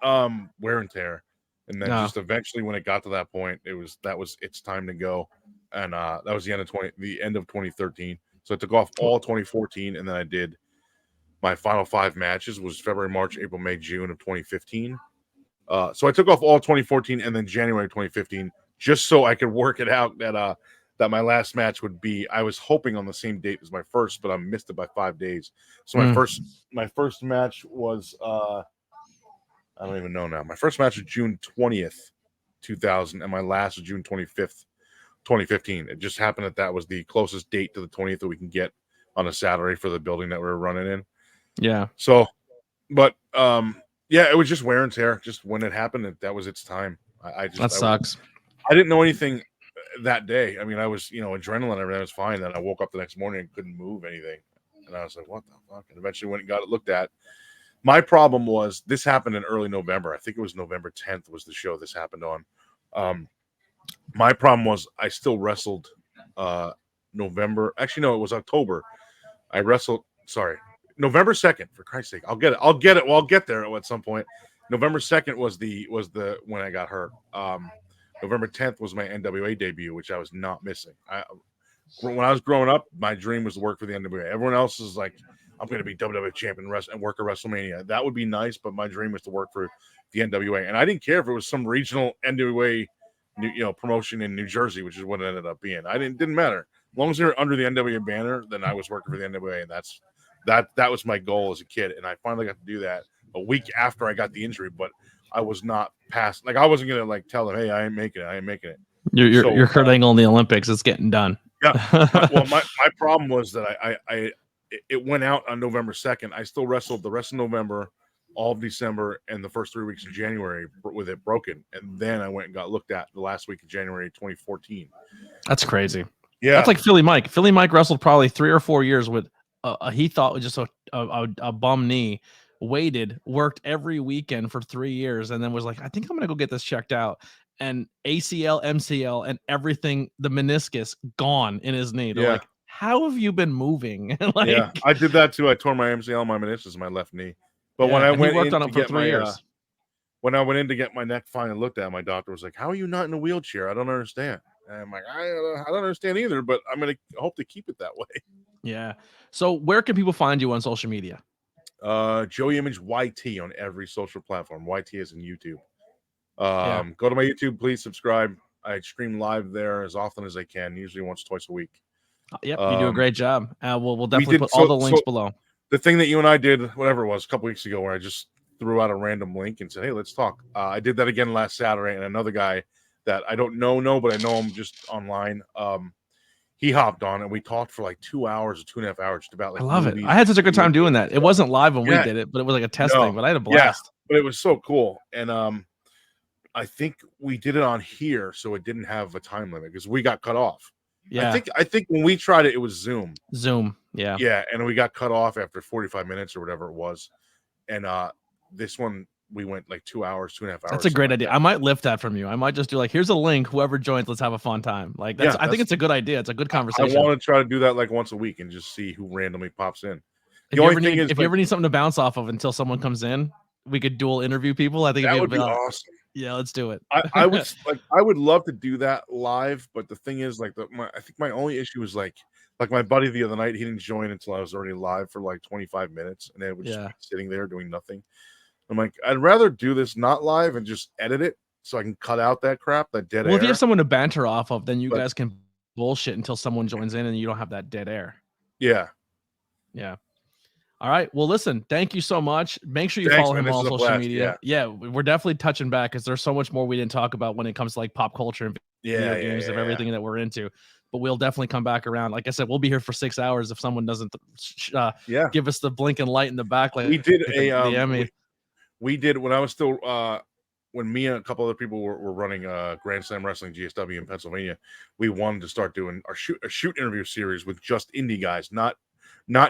wear and tear, and then just eventually when it got to that point, it's time to go, and that was the end of 2013. So I took off all 2014, and then I did. My final 5 matches was February, March, April, May, June of 2015. So I took off all 2014 and then January 2015 just so I could work it out that my last match would be. I was hoping on the same date as my first, but I missed it by 5 days. So my first match was I don't even know now. My first match was June 20th, 2000, and my last was June 25th, 2015. It just happened that was the closest date to the 20th that we can get on a Saturday for the building that we were running in. Yeah. So, but it was just wear and tear. Just when it happened, that was its time. That sucks. I didn't know anything. that day. I mean, I was, adrenaline, everything was fine. Then I woke up the next morning and couldn't move anything. And I was like, what the fuck? And eventually went and got it looked at. My problem was this happened in early November. I think it was November 10th was the show this happened on. My problem was I still wrestled November. Actually, no, it was October. I wrestled, November 2nd, for Christ's sake. I'll get it. Well, I'll get there at some point. November 2nd was the when I got hurt. November 10th was my NWA debut, which I was not missing. When I was growing up, my dream was to work for the NWA. Everyone else is like, I'm going to be WWF champion and work at WrestleMania. That would be nice, but my dream was to work for the NWA. And I didn't care if it was some regional NWA promotion in New Jersey, which is what it ended up being. Didn't matter. As long as they were under the NWA banner, then I was working for the NWA, and that was my goal as a kid. And I finally got to do that a week after I got the injury, but I was not past. Like I wasn't gonna like tell them, hey, I ain't making it. You're Kurt Angle in the Olympics. It's getting done. Yeah. Well, my problem was that it went out on November 2nd. I still wrestled the rest of November, all of December, and the first 3 weeks of January with it broken. And then I went and got looked at the last week of January 2014. That's crazy. Yeah. That's like Philly Mike. Philly Mike wrestled probably 3 or 4 years with he thought was just a bum knee, waited, worked every weekend for 3 years, and then was like, I think I'm going to go get this checked out. And ACL, MCL, and everything, the meniscus gone in his knee. They're like, how have you been moving? Yeah, I did that too. I tore my MCL, my meniscus in my left knee. But when I worked on it for 3 years. When I went in to get my neck finally looked at, my doctor was like, how are you not in a wheelchair? I don't understand. And I'm like, I don't understand either, but I'm going to hope to keep it that way. Yeah. So where can people find you on social media? Joey Image YT on every social platform. YT is in YouTube. Go to my YouTube, please subscribe. I stream live there as often as I can, usually once, twice a week. Yep, you do a great job. We'll definitely put all the links below. The thing that you and I did, whatever it was, a couple weeks ago, where I just threw out a random link and said, hey, let's talk. I did that again last Saturday, and another guy that I don't know, but I know him just online. He hopped on, and we talked for like 2 hours or 2.5 hours just about like I love it. I had such a good time doing that. It wasn't live when we did it, but it was like a test thing, but I had a blast. Yeah, but it was so cool. And I think we did it on here, so it didn't have a time limit because we got cut off. Yeah, I think when we tried it, it was Zoom. Yeah, and we got cut off after 45 minutes or whatever it was. And this one we went like 2 hours, 2.5 hours. That's a great idea. I might lift that from you. I might just do like, here's a link. Whoever joins, let's have a fun time. Like that's, I think it's a good idea. It's a good conversation. I want to try to do that like once a week and just see who randomly pops in. If you ever need something to bounce off of until someone comes in, we could dual interview people. I think that would be awesome. Yeah, let's do it. I would love to do that live, but the thing is, like, I think my only issue is like my buddy the other night, he didn't join until I was already live for like 25 minutes, and then would just be sitting there doing nothing. I'm like, I'd rather do this not live and just edit it so I can cut out that crap, that dead air. Well, if you have someone to banter off of, then you guys can bullshit until someone joins in, and you don't have that dead air. Yeah. All right. Well, listen, thank you so much. Make sure you follow him on social media. Yeah, we're definitely touching back because there's so much more we didn't talk about when it comes to like pop culture and video games and everything that we're into. But we'll definitely come back around. Like I said, we'll be here for 6 hours if someone doesn't give us the blinking light in the back. Like we did we did when I was still when me and a couple other people were running Grand Slam Wrestling GSW in Pennsylvania. We wanted to start doing our shoot interview series with just indie guys, not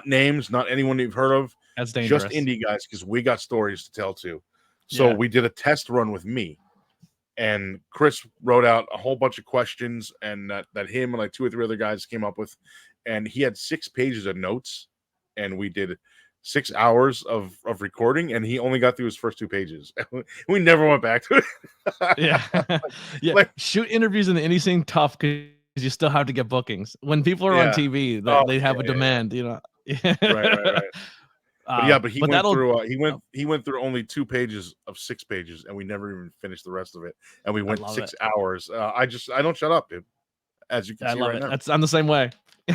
names, not anyone you've heard of. That's dangerous. Just indie guys, because we got stories to tell too. So we did a test run with me, and Chris wrote out a whole bunch of questions, and that him and like 2 or 3 other guys came up with, and he had 6 pages of notes, and we did 6 hours of recording, and he only got through his first 2 pages. We never went back to it. Like, shoot interviews in the indie scene tough because you still have to get bookings. When people are on TV, they have a demand, you know. Right. But he went through only 2 pages of 6 pages, and we never even finished the rest of it. And we went 6 hours. I don't shut up, dude. As you can see right now. I'm the same way.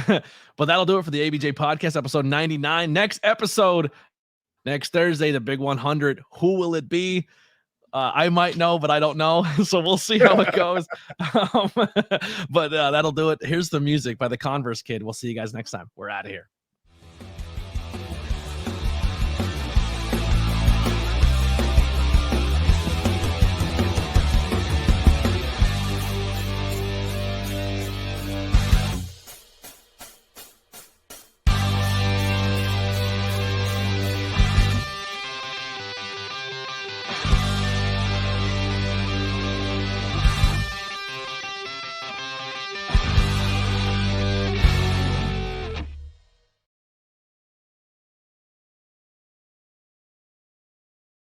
But that'll do it for the ABJ Podcast, episode 99. Next episode, next Thursday, the big 100. Who will it be? I might know, but I don't know. So we'll see how it goes. But that'll do it. Here's the music by the Converse Kid. We'll see you guys next time. We're out of here.